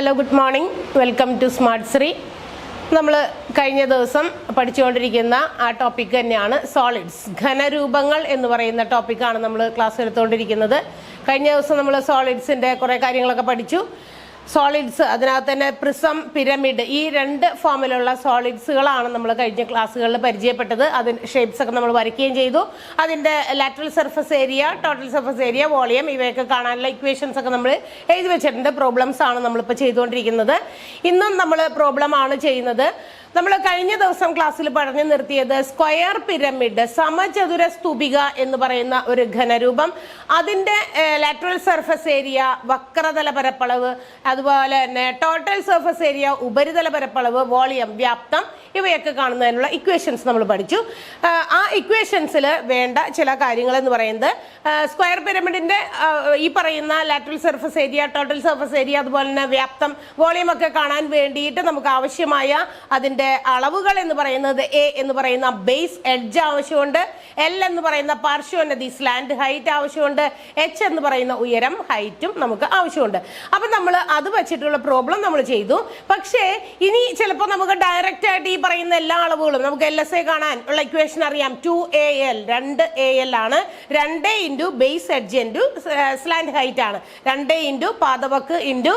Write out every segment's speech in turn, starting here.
Hello, good morning. Welcome to smart Sree. നമ്മൾ കഴിഞ്ഞ ദിവസം പഠിച്ചുകൊണ്ടിരിക്കുന്ന ആ ടോപ്പിക് തന്നെയാണ് സോളിഡ്സ്, ഘനരൂപങ്ങൾ എന്ന് പറയുന്ന ടോപ്പിക്കാണ് നമ്മൾ ക്ലാസ് എടുത്തുകൊണ്ടിരിക്കുന്നത്. കഴിഞ്ഞ ദിവസം നമ്മൾ സോളിഡ്സിൻ്റെ കുറേ കാര്യങ്ങളൊക്കെ പഠിച്ചു. സോളിഡ്സ്, അതിനകത്ത് തന്നെ പ്രിസം, പിരമിഡ്, ഈ രണ്ട് ഫോമിലുള്ള സോളിഡ്സുകളാണ് നമ്മൾ കഴിഞ്ഞ ക്ലാസ്സുകളിൽ പരിചയപ്പെട്ടത്. അതിൻ്റെ ഷേപ്സ് ഒക്കെ നമ്മൾ വരയ്ക്കുകയും ചെയ്തു. അതിൻ്റെ lateral surface area, total surface area, volume, ഇവയൊക്കെ കാണാനുള്ള ഇക്വേഷൻസ് ഒക്കെ നമ്മൾ എഴുതി വെച്ചിട്ടുണ്ട്. പ്രോബ്ലംസ് ആണ് നമ്മളിപ്പോൾ ചെയ്തുകൊണ്ടിരിക്കുന്നത്. ഇന്നും നമ്മൾ പ്രോബ്ലം ആണ് ചെയ്യുന്നത്. നമ്മൾ കഴിഞ്ഞ ദിവസം ക്ലാസ്സിൽ പറഞ്ഞു നിർത്തിയത് സ്ക്വയർ പിരമിഡ്, സമചതുര സ്തൂപിക എന്ന് പറയുന്ന ഒരു ഘനരൂപം, അതിൻ്റെ ലാറ്ററൽ സർഫസ് ഏരിയ, വക്രതല പരപ്പളവ്, അതുപോലെ തന്നെ ടോട്ടൽ സർഫസ് ഏരിയ, ഉപരിതല പരപ്പളവ്, വോളിയം, വ്യാപ്തം, ഇവയൊക്കെ കാണുന്നതിനുള്ള ഇക്വേഷൻസ് നമ്മൾ പഠിച്ചു. ആ ഇക്വേഷൻസിൽ വേണ്ട ചില കാര്യങ്ങൾ എന്ന് പറയുന്നത് സ്ക്വയർ പിരമിഡിൻ്റെ ഈ പറയുന്ന lateral surface area, total surface area, അതുപോലെ തന്നെ വ്യാപ്തം, വോളിയം ഒക്കെ കാണാൻ വേണ്ടിയിട്ട് നമുക്ക് ആവശ്യമായ അതിൻ്റെ അളവുകൾ എന്ന് പറയുന്നത് എ എന്ന് പറയുന്ന ബേസ് എഡ്ജ് ആവശ്യമുണ്ട്, എൽ എന്ന് പറയുന്ന പാർശ്വോന്നതി സ്ലാൻഡ് ഹൈറ്റ് ആവശ്യമുണ്ട്, എച്ച് എന്ന് പറയുന്ന ഉയരം ഹൈറ്റും നമുക്ക് ആവശ്യമുണ്ട്. അപ്പം നമ്മൾ അത് വെച്ചിട്ടുള്ള പ്രോബ്ലം നമ്മൾ ചെയ്തു. പക്ഷേ ഇനി ചിലപ്പോൾ നമുക്ക് ഡയറക്റ്റ് ആയിട്ട് ഈ പറയുന്ന എല്ലാ അളവുകളും നമുക്ക് LSA കാണാൻ ഉള്ള ഇക്വേഷൻ അറിയാം. 2AL, 2AL ആണ്. 2 into base edge into slant height ആണ്. 2 ഇൻറ്റു പാദവക്ക് ഇൻറ്റു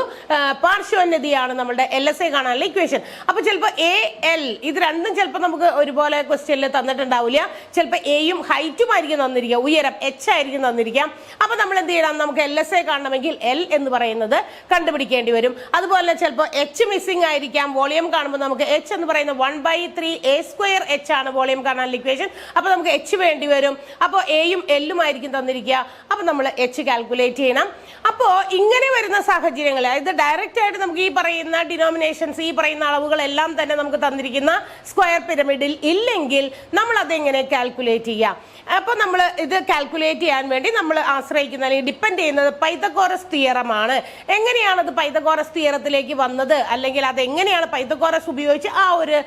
പാർശ്വോന്നതിയാണ് നമ്മുടെ LSA കാണാനുള്ള ഇക്വേഷൻ. അപ്പോൾ ചിലപ്പോൾ AL ഇത് രണ്ടും ചിലപ്പോൾ നമുക്ക് ഒരുപോലെ ക്വസ്റ്റ്യനിൽ തന്നിട്ടുണ്ടാവില്ല. ചിലപ്പോൾ എയും ഹൈറ്റും ആയിരിക്കും തന്നിരിക്കുക, ഉയരം H ആയിരിക്കും തന്നിരിക്കാം. അപ്പോൾ നമ്മൾ എന്ത് ചെയ്യണം, നമുക്ക് LSA കാണണമെങ്കിൽ L എന്ന് പറയുന്നത് കണ്ടുപിടിക്കേണ്ടി വരും. അതുപോലെ ചിലപ്പോൾ H മിസ്സിംഗ് ആയിരിക്കാം. വോളിയം കാണുമ്പോൾ നമുക്ക് H എന്ന് പറയുന്ന 1/3A² ആണ് വോളിയം കാണാനുള്ള ഇക്വേഷൻ. അപ്പോൾ നമുക്ക് H വേണ്ടി വരും. അപ്പോൾ എയും എല്ലും ആയിരിക്കും തന്നിരിക്കുക. അപ്പോൾ നമ്മൾ H കാൽക്കുലേറ്റ് ചെയ്യണം. അപ്പോൾ ഇങ്ങനെ വരുന്ന സാഹചര്യങ്ങൾ, അതായത് ഡയറക്റ്റ് ആയിട്ട് നമുക്ക് ഈ പറയുന്ന ഡിനോമിനേഷൻസ്, ഈ പറയുന്ന അളവുകളെല്ലാം തന്നെ നമുക്ക് തന്നിരിക്കുന്ന സ്ക്വയർ പിരമിഡിൽ ഇല്ലെങ്കിൽ നമ്മൾ അതെങ്ങനെ കാൽക്കുലേറ്റ് ചെയ്യാം? അപ്പോൾ നമ്മൾ ഇത് കാൽക്കുലേറ്റ് ചെയ്യാൻ വേണ്ടി നമ്മൾ ആശ്രയിക്കുന്ന അല്ലെങ്കിൽ ഡിപ്പെൻഡ് ചെയ്യുന്നത് പൈതഗോറസ് തിയറമാണ്. എങ്ങനെയാണ് അത് പൈതഗോറസ് തിയറത്തിലേക്ക് വന്നത്, അല്ലെങ്കിൽ അതെങ്ങനെയാണ് പൈതഗോറസ് ഉപയോഗിച്ച് ആ ഒരു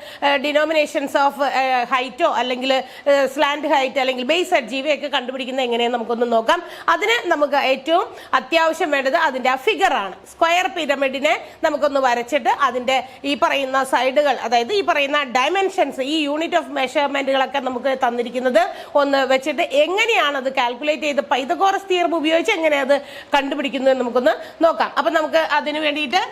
ഡിനോമിനേഷൻസ് ഓഫ് ഹൈറ്റോ അല്ലെങ്കിൽ സ്ലാൻഡ് ഹൈറ്റ് അല്ലെങ്കിൽ ബേസ് എഡ്ജ് ഇവയൊക്കെ കണ്ടുപിടിക്കുന്നത് എങ്ങനെയെന്ന് നമുക്കൊന്ന് നോക്കാം. അതിന് നമുക്ക് ഏറ്റവും അത്യാവശ്യം വേണ്ടത് അതിൻ്റെ ആ ഫിഗറാണ്. സ്ക്വയർ പിരമിഡിനെ നമുക്കൊന്ന് വരച്ചിട്ട് അതിൻ്റെ ഈ പറയുന്ന സൈഡുകൾ, അതായത് ഈ പറയുന്ന ഡയമെൻഷൻസ്, ഈ യൂണിറ്റ് ഓഫ് മെഷർമെന്റുകളൊക്കെ നമുക്ക് തന്നിരിക്കുന്നത് ഒന്ന് വെച്ചിട്ട് എങ്ങനെയാണ് അത് കാൽക്കുലേറ്റ് ചെയ്ത് പൈതഗോറസ് തിയറം ഉപയോഗിച്ച് എങ്ങനെ അത് കണ്ടുപിടിക്കുന്നത് നമുക്കൊന്ന് നോക്കാം. അപ്പം നമുക്ക് അതിന് വേണ്ടിയിട്ട്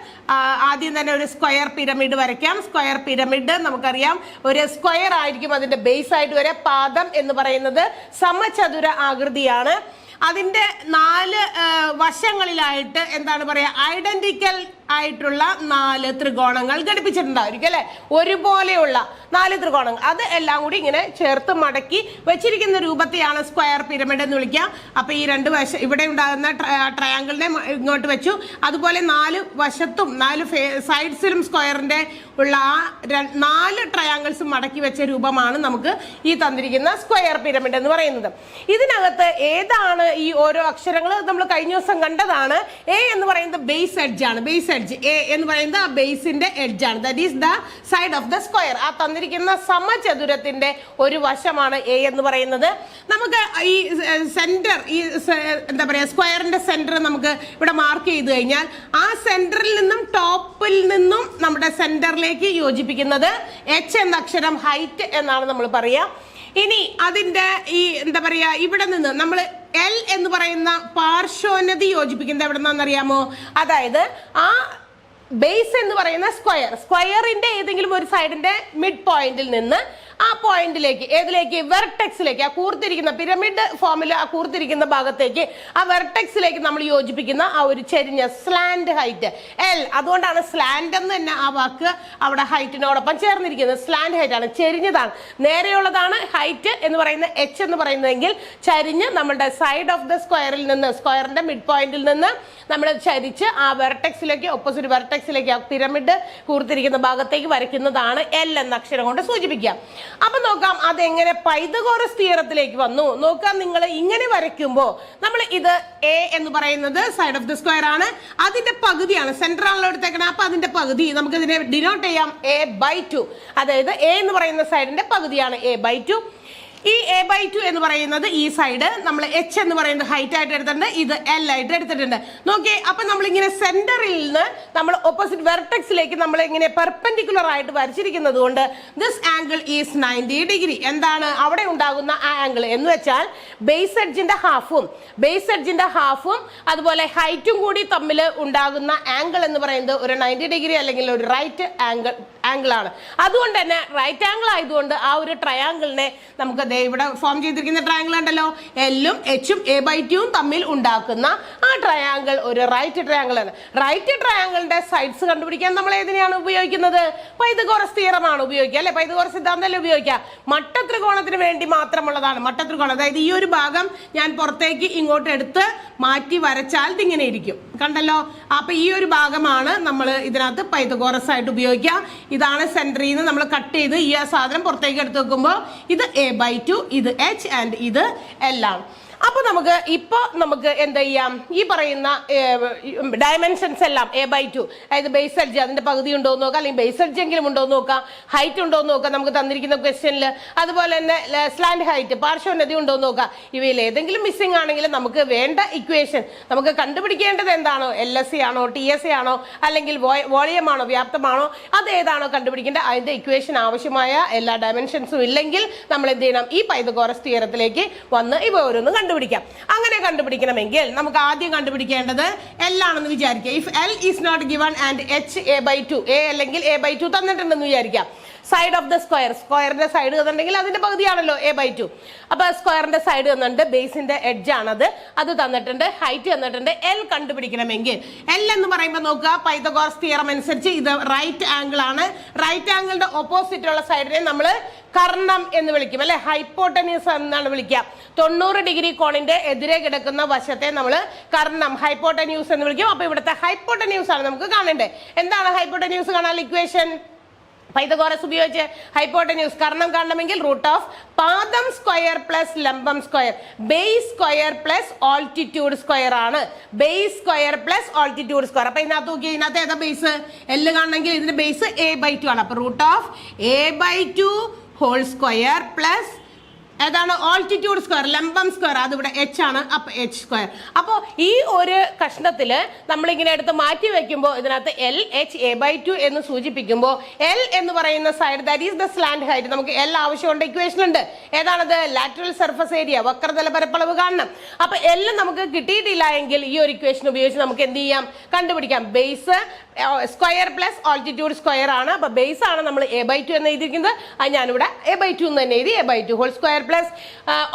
ആദ്യം തന്നെ ഒരു സ്ക്വയർ പിരമിഡ് വരയ്ക്കാം. സ്ക്വയർ പിരമിഡ് നമുക്കറിയാം, ഒരു സ്ക്വയർ ആയിരിക്കും അതിൻ്റെ ബേസ് ആയിട്ട് വരെ. പാദം എന്ന് പറയുന്നത് സമചതുര ആകൃതിയാണ്. അതിൻ്റെ 4 വശങ്ങളിലായിട്ട് എന്താണ് പറയുക, ഐഡന്റിക്കൽ ആയിട്ടുള്ള 4 ത്രികോണങ്ങൾ ഘടിപ്പിച്ചിട്ടുണ്ടായിരിക്കും അല്ലെ, ഒരുപോലെയുള്ള 4 ത്രികോണങ്ങൾ. അത് എല്ലാം കൂടി ഇങ്ങനെ ചേർത്ത് മടക്കി വെച്ചിരിക്കുന്ന രൂപത്തെയാണ് സ്ക്വയർ പിരമിഡ് എന്ന് വിളിക്കുക. അപ്പൊ ഈ 2 വശം ഇവിടെ ഉണ്ടാകുന്ന ട്രയാങ്കിളിനെ ഇങ്ങോട്ട് വെച്ചു. അതുപോലെ 4 വശത്തും 4 സൈഡ്സിലും സ്ക്വയറിന്റെ ഉള്ള ആ 4 ട്രയാങ്കിൾസും മടക്കി വെച്ച രൂപമാണ് നമുക്ക് ഈ തന്നിരിക്കുന്ന സ്ക്വയർ പിരമിഡ് എന്ന് പറയുന്നത്. ഇതിനകത്ത് ഏതാണ് ഈ ഓരോ അക്ഷരങ്ങൾ നമ്മൾ കഴിഞ്ഞ ദിവസം കണ്ടതാണ്. എ എന്ന് പറയുന്നത് ബേസ് എഡ്ജ് ആണ്. ബേസ് എഡ്ജ് എ എന്ന് പറയുന്നത് ആ ബേസിന്റെ എഡ്ജ് ആണ്. That is the side of the square. ആ തന്നിരിക്കുന്ന സമചതുരത്തിന്റെ ഒരു വശമാണ് എ എന്ന് പറയുന്നത്. നമുക്ക് ഈ സെന്റർ, ഈ എന്താ പറയാ, സ്ക്വയറിന്റെ സെന്റർ നമുക്ക് ഇവിടെ മാർക്ക് ചെയ്ത് കഴിഞ്ഞാൽ ആ സെന്ററിൽ നിന്നും ടോപ്പിൽ നിന്നും നമ്മുടെ സെന്ററിലേക്ക് യോജിപ്പിക്കുന്നത് H എന്ന അക്ഷരം ഹൈറ്റ് എന്നാണ് നമ്മൾ പറയുക. ഇനി അതിന്റെ ഈ എന്താ പറയാ, ഇവിടെ നിന്ന് നമ്മൾ L എന്ന് പറയുന്ന പാർശ്വോന്നതി യോജിപ്പിക്കുന്നത് എവിടെ നിന്നാണെന്നറിയാമോ? അതായത് ആ ബേസ് എന്ന് പറയുന്ന സ്ക്വയറിന്റെ ഏതെങ്കിലും ഒരു സൈഡിന്റെ മിഡ് പോയിന്റിൽ നിന്ന് ആ പോയിന്റിലേക്ക്, ഏതിലേക്ക്, വെർട്ടെക്സിലേക്ക്, ആ കൂർത്തിരിക്കുന്ന പിരമിഡ് ഫോമിൽ ആ കൂർത്തിരിക്കുന്ന ഭാഗത്തേക്ക്, ആ വെർട്ടെക്സിലേക്ക് നമ്മൾ യോജിപ്പിക്കുന്ന ആ ഒരു ചെരിഞ്ഞ സ്ലാൻഡ് ഹൈറ്റ് L. അതുകൊണ്ടാണ് സ്ലാൻഡ് എന്ന് തന്നെ ആ വാക്ക് അവിടെ ഹൈറ്റിനോടൊപ്പം ചേർന്നിരിക്കുന്നത്. സ്ലാൻഡ് ഹൈറ്റ് ആണ്, ചെരിഞ്ഞതാണ്. നേരെയുള്ളതാണ് ഹൈറ്റ് എന്ന് പറയുന്ന H എന്ന് പറയുന്നതെങ്കിൽ ചരിഞ്ഞ് നമ്മുടെ സൈഡ് ഓഫ് ദ സ്ക്വയറിൽ നിന്ന്, സ്ക്വയറിന്റെ മിഡ് പോയിന്റിൽ നിന്ന് നമ്മൾ ചരിച്ച് ആ വെർട്ടെക്സിലേക്ക്, ഓപ്പോസിറ്റ് വെർട്ടെക്സിലേക്ക്, ആ പിരമിഡ് കൂർത്തിരിക്കുന്ന ഭാഗത്തേക്ക് വരയ്ക്കുന്നതാണ് L എന്ന അക്ഷരം കൊണ്ട് സൂചിപ്പിക്കുക. അപ്പൊ നോക്കാം അതെങ്ങനെ പൈതഗോറസ് തിയറത്തിലേക്ക് വന്നു നോക്കാം. നിങ്ങൾ ഇങ്ങനെ വരയ്ക്കുമ്പോൾ നമ്മൾ ഇത് എ എന്ന് പറയുന്നത് സൈഡ് ഓഫ് ദ സ്ക്വയർ ആണ്, അതിന്റെ പകുതിയാണ്, സെന്റർ ആണല്ലോ എടുത്തേക്കണം. അപ്പൊ അതിന്റെ പകുതി നമുക്ക് ഇതിനെ ഡിനോട്ട് ചെയ്യാം A/2. അതായത് എ എന്ന് പറയുന്ന സൈഡിന്റെ പകുതിയാണ് A/2. ഈ A/2 എന്ന് പറയുന്നത് ഈ സൈഡ് നമ്മൾ H എന്ന് പറയുന്നത് ഹൈറ്റ് ആയിട്ട് എടുത്തിട്ടുണ്ട്, ഇത് L ആയിട്ട് എടുത്തിട്ടുണ്ട്. നോക്കിയേ, അപ്പൊ നമ്മൾ ഇങ്ങനെ സെന്ററിൽ നിന്ന് നമ്മൾ ഓപ്പോസിറ്റ് വെർട്ടെക്സിലേക്ക് നമ്മൾ ഇങ്ങനെ പെർപെൻഡിക്കുലർ ആയിട്ട് വരച്ചിരിക്കുന്നത് കൊണ്ട് ദിസ് ആംഗിൾ ഈസ് 90 ഡിഗ്രി. എന്താണ് അവിടെ ഉണ്ടാകുന്ന ആ ആംഗിൾ എന്ന് വെച്ചാൽ ബേസ് എഡ്ജിന്റെ ഹാഫും അതുപോലെ ഹൈറ്റും കൂടി തമ്മിൽ ഉണ്ടാകുന്ന ആംഗിൾ എന്ന് പറയുന്നത് ഒരു 90 ഡിഗ്രി അല്ലെങ്കിൽ ഒരു റൈറ്റ് ആംഗിൾ ആണ്. അതുകൊണ്ട് തന്നെ റൈറ്റ് ആംഗിൾ ആയതുകൊണ്ട് ആ ഒരു ട്രയാംഗിളിനെ നമുക്ക് ഇവിടെ ഫോം ചെയ്തിരിക്കുന്ന ട്രയാംഗിൾ ഉണ്ടല്ലോ, എല്ലും എച്ചും A/2 തമ്മിൽ ഉണ്ടാക്കുന്ന ആ ട്രയാംഗിൾ ഒരു റൈറ്റ് ട്രയാംഗിൾ ആണ്. റൈറ്റ് ട്രയാംഗിളിന്റെ സൈഡ്സ് കണ്ടുപിടിക്കാൻ നമ്മൾ ഏതിനെയാണ് ഉപയോഗിക്കുന്നത്? പൈതഗോറസ് തിയറമാണ് ഉപയോഗിക്കുക അല്ലെ, പൈതഗോറസ് സിദ്ധാന്തമല്ലേ ഉപയോഗിക്കുക. മട്ടത്രികോണത്തിന് വേണ്ടി മാത്രമുള്ളതാണ് മട്ടത്രികോണം. അതായത് ഈ ഒരു ഭാഗം ഞാൻ പുറത്തേക്ക് ഇങ്ങോട്ട് എടുത്ത് മാറ്റി വരച്ചാൽ ഇതിങ്ങനെ ഇരിക്കും, കണ്ടല്ലോ. അപ്പൊ ഈ ഒരു ഭാഗമാണ് നമ്മൾ ഇതിനകത്ത് പൈതഗോറസ് ആയിട്ട് ഉപയോഗിക്കുക. ഇതാണ് സെന്ററിൽ നിന്ന് നമ്മൾ കട്ട് ചെയ്ത് ഈ സാധനം പുറത്തേക്ക് എടുത്ത് വെക്കുമ്പോൾ ഇത് A/2, ഇത് H ആൻഡ് ഇത് L ആണ്. അപ്പൊ നമുക്ക് എന്ത് ചെയ്യാം, ഈ പറയുന്ന ഡയമെൻഷൻസ് എല്ലാം A/2, അതായത് ബേസ് എഡ്ജ് അതിന്റെ പകുതി ഉണ്ടോ എന്ന് നോക്കാം, അല്ലെങ്കിൽ ബേസ് എഡ്ജ് എങ്കിലും ഉണ്ടോ എന്ന് നോക്കാം, ഹൈറ്റ് ഉണ്ടോ എന്ന് നോക്കാം നമുക്ക് തന്നിരിക്കുന്ന ക്വസ്റ്റ്യനിൽ, അതുപോലെ തന്നെ സ്ലാൻഡ് ഹൈറ്റ് പാർശ്വനതി ഉണ്ടോ എന്ന് നോക്കാം. ഇവയിൽ ഏതെങ്കിലും മിസ്സിംഗ് ആണെങ്കിൽ നമുക്ക് വേണ്ട ഇക്വേഷൻ നമുക്ക് കണ്ടുപിടിക്കേണ്ടത് എന്താണോ, LSE ആണോ, TSE ആണോ, അല്ലെങ്കിൽ വോളിയം ആണോ, വ്യാപ്തമാണോ, അത് ഏതാണോ കണ്ടുപിടിക്കേണ്ടത് അതിന്റെ ഇക്വേഷൻ ആവശ്യമായ എല്ലാ ഡയമെൻഷൻസും ഇല്ലെങ്കിൽ നമ്മൾ എന്ത് ചെയ്യണം, ഈ പൈതഗോറസ് തിയറത്തിലേക്ക് വന്ന് ഇവ ഓരോന്നും കണ്ടുപിടിക്കാം. അങ്ങനെ കണ്ടുപിടിക്കണമെങ്കിൽ നമുക്ക് ആദ്യം കണ്ടുപിടിക്കേണ്ടത് L ആണെന്ന് വിചാരിക്കുക. If L is not given and H A/2, A അല്ലെങ്കിൽ A/2 തന്നിട്ടുണ്ടെന്ന് വിചാരിക്കാം. സൈഡ് ഓഫ് ദ സ്ക്വയറിന്റെ സൈഡ് തന്നിട്ടുണ്ടെങ്കിൽ അതിന്റെ പകുതിയാണല്ലോ A/2. അപ്പൊ സ്ക്വയറിന്റെ സൈഡ് തന്നിട്ടുണ്ട്, ബേസിന്റെ എഡ്ജ് ആണത്, അത് തന്നിട്ടുണ്ട്, ഹൈറ്റ് തന്നിട്ടുണ്ട്. L കണ്ടുപിടിക്കണമെങ്കിൽ L എന്ന് പറയുമ്പോൾ നോക്കുക, പൈതഗോറസ് തിയറം അനുസരിച്ച് ഇത് റൈറ്റ് ആംഗിൾ ആണ്. റൈറ്റ് ആംഗിളിന്റെ ഓപ്പോസിറ്റ് ഉള്ള സൈഡിനെ നമ്മൾ കർണം എന്ന് വിളിക്കും അല്ലെ, ഹൈപ്പോട്ടന്യൂസ് എന്നാണ് വിളിക്കുക. 90 ഡിഗ്രി കോണിന്റെ എതിരെ കിടക്കുന്ന വശത്തെ നമ്മൾ കർണം ഹൈപ്പോട്ടന്യൂസ് എന്ന് വിളിക്കും. അപ്പൊ ഇവിടുത്തെ ഹൈപ്പോട്ടന്യൂസ് ആണ് നമുക്ക് കാണേണ്ടത്. എന്താണ് ഹൈപ്പോട്ടന്യൂസ് കാണാൻ ഇക്വേഷൻ? പൈതഗോറസ് ഉപയോഗിച്ച് ഹൈപ്പോട്ടന്യൂസ് കർണം കാണണമെങ്കിൽ റൂട്ട് ഓഫ് പാദം സ്ക്വയർ പ്ലസ് ലംബം square, base square plus altitude square ആണ്. Base square plus altitude square. അപ്പൊ ഇതിനകത്ത് നോക്കി, ഇതിനകത്ത് ഏതാ ബേസ്? L കാണണമെങ്കിൽ ഇതിന്റെ ബേസ് A/2 ആണ്. അപ്പൊ root of A/2 whole square plus ഏതാണ് ഓൾട്ടിറ്റ്യൂഡ് സ്ക്വയർ, ലംബം സ്ക്വയർ, അതിവിടെ H ആണ്. അപ്പൊ H സ്ക്വയർ. അപ്പോൾ ഈ ഒരു കഷ്ണത്തില് നമ്മളിങ്ങനെ എടുത്ത് മാറ്റി വെക്കുമ്പോൾ ഇതിനകത്ത് L H A/2 എന്ന് സൂചിപ്പിക്കുമ്പോൾ L എന്ന് പറയുന്ന side that is the slant height. നമുക്ക് L ആവശ്യമുണ്ട്, ഇക്വേഷൻ ഉണ്ട്. ഏതാണത്? ലാറ്ററൽ സർഫസ് ഏരിയ, വക്രതല പരപ്പളവ് കാണണം. അപ്പൊ L നമുക്ക് കിട്ടിയിട്ടില്ല എങ്കിൽ ഈ ഒരു ഇക്വേഷൻ ഉപയോഗിച്ച് നമുക്ക് എന്ത് ചെയ്യാം, കണ്ടുപിടിക്കാം. Base square plus altitude square ആണ്. അപ്പൊ ബേസ് ആണ് നമ്മൾ A/2 എന്ന് എഴുതിയിരിക്കുന്നത്, അത് ഞാനിവിടെ A/2 എന്ന് തന്നെ എഴുതി. A/2 whole square plus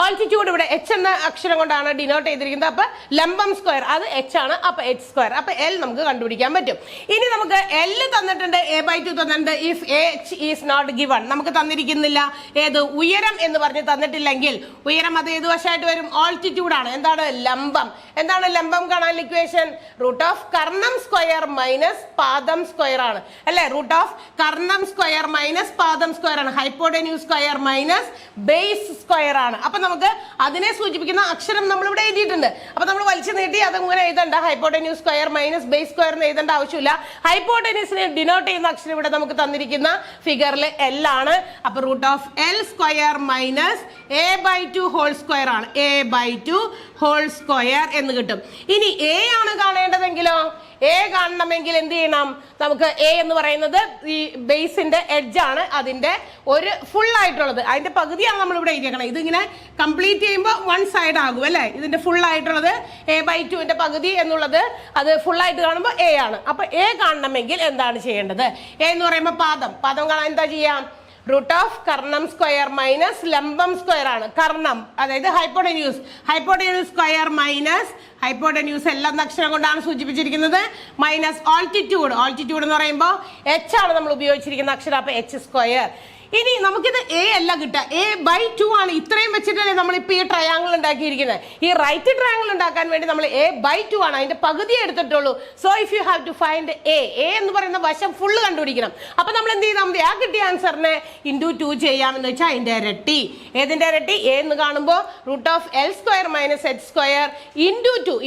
altitude ഇവിടെ H എന്ന അക്ഷരം കൊണ്ടാണ് ഡിനോട്ട് ചെയ്തിരിക്കുന്നത്. അപ്പൊ ലംബം സ്ക്വയർ അത് H ആണ്. അപ്പൊ H സ്ക്വയർ. അപ്പൊ L നമുക്ക് കണ്ടുപിടിക്കാൻ പറ്റും. ഇനി നമുക്ക് L തന്നിട്ടുണ്ട്, A/2 തന്നിട്ടുണ്ട്. If H is not given, നമുക്ക് തന്നിരിക്കുന്നില്ല. ഏത്? ഉയരം എന്ന് പറഞ്ഞ് തന്നിട്ടില്ലെങ്കിൽ ഉയരം അത് ഏത് വശമായിട്ട് വരും? ഓൾട്ടിറ്റ്യൂഡ് ആണ്. എന്താണ്? ലംബം. എന്താണ് ലംബം കാണാൻ ഇക്വേഷൻ? റൂട്ട് ഓഫ് കർണം സ്ക്വയർ മൈനസ് പാദം സ്ക്വയർ ആണ് അല്ലെ. റൂട്ട് ഓഫ് കർണം സ്ക്വയർ മൈനസ് പാദം സ്ക്വയർ ആണ്. Hypotenuse square minus base square ആണ്. അപ്പൊ നമുക്ക് അതിനെ സൂചിപ്പിക്കുന്ന അക്ഷരം നമ്മൾ ഇവിടെ എഴുതിയിട്ടുണ്ട്. അപ്പൊ നമ്മൾ വലിച്ചു നീട്ടി അതങ്ങനെ എഴുതണ്ട. Hypotenuse square minus base square എന്ന് എഴുതേണ്ട ആവശ്യമില്ല. ഹൈപ്പോട്ടന്യൂസിനെ ഡിനോട്ട് ചെയ്യുന്ന അക്ഷരം ഇവിടെ നമുക്ക് തന്നിരിക്കുന്ന ഫിഗറിൽ L ആണ്. അപ്പൊ root of L square minus A/2 whole square ആണ്. A/2 ഹോൾ സ്ക്വയർ എന്ന് കിട്ടും. ഇനി A ആണ് കാണേണ്ടതെങ്കിലോ, A കാണണമെങ്കിൽ എന്ത് ചെയ്യണം? നമുക്ക് A എന്ന് പറയുന്നത് ഈ ബേസിന്റെ എഡ്ജ് ആണ്, അതിന്റെ ഒരു ഫുൾ ആയിട്ടുള്ളത്, അതിന്റെ പകുതിയാണ് നമ്മൾ ഇവിടെ എഴുതിയേക്കണം. ഇതിങ്ങനെ കംപ്ലീറ്റ് ചെയ്യുമ്പോൾ വൺ സൈഡ് ആകും അല്ലെ. ഇതിന്റെ ഫുൾ ആയിട്ടുള്ളത് A/2ന്റെ പകുതി എന്നുള്ളത് അത് ഫുൾ ആയിട്ട് കാണുമ്പോൾ A ആണ്. അപ്പൊ A കാണണമെങ്കിൽ എന്താണ് ചെയ്യേണ്ടത്? A എന്ന് പറയുമ്പോൾ പാദം കാണാൻ എന്താ ചെയ്യാം? റൂട്ട് ഓഫ് കർണം സ്ക്വയർ മൈനസ് ലംബം സ്ക്വയർ ആണ്. കർണം അതായത് ഹൈപ്പോട്ടന്യൂസ് സ്ക്വയർ മൈനസ് ഹൈപ്പോട്ടന്യൂസ് എല്ലാം അക്ഷരം കൊണ്ടാണ് സൂചിപ്പിച്ചിരിക്കുന്നത്, മൈനസ് ഓൾട്ടിറ്റ്യൂഡ് എന്ന് പറയുമ്പോൾ H ആണ് നമ്മൾ ഉപയോഗിച്ചിരിക്കുന്ന അക്ഷരം. അപ്പൊ H സ്ക്വയർ. ഇനി നമുക്കിത് A അല്ല കിട്ടുക, A/2 ആണ്. ഇത്രയും വെച്ചിട്ടല്ലേ നമ്മളിപ്പോൾ ഈ ട്രയാങ്കിൾ ഉണ്ടാക്കിയിരിക്കുന്നത്. ഈ റൈറ്റ് ട്രയാങ്കിൾ ഉണ്ടാക്കാൻ വേണ്ടി നമ്മൾ A/2 ആണ്, അതിന്റെ പകുതി എടുത്തിട്ടുള്ളൂ. So if you have to find A എന്ന് പറയുന്ന വശം ഫുള്ള് കണ്ടുപിടിക്കണം. അപ്പൊ നമ്മൾ എന്ത് ചെയ്താൽ മതി? ആ കിട്ടിയ ആൻസറിനെ × 2 ചെയ്യാമെന്ന് വെച്ചാൽ അതിന്റെ ഇരട്ടി. ഏതിന്റെ ഇരട്ടി? A എന്ന് കാണുമ്പോൾ root of L square minus H square ×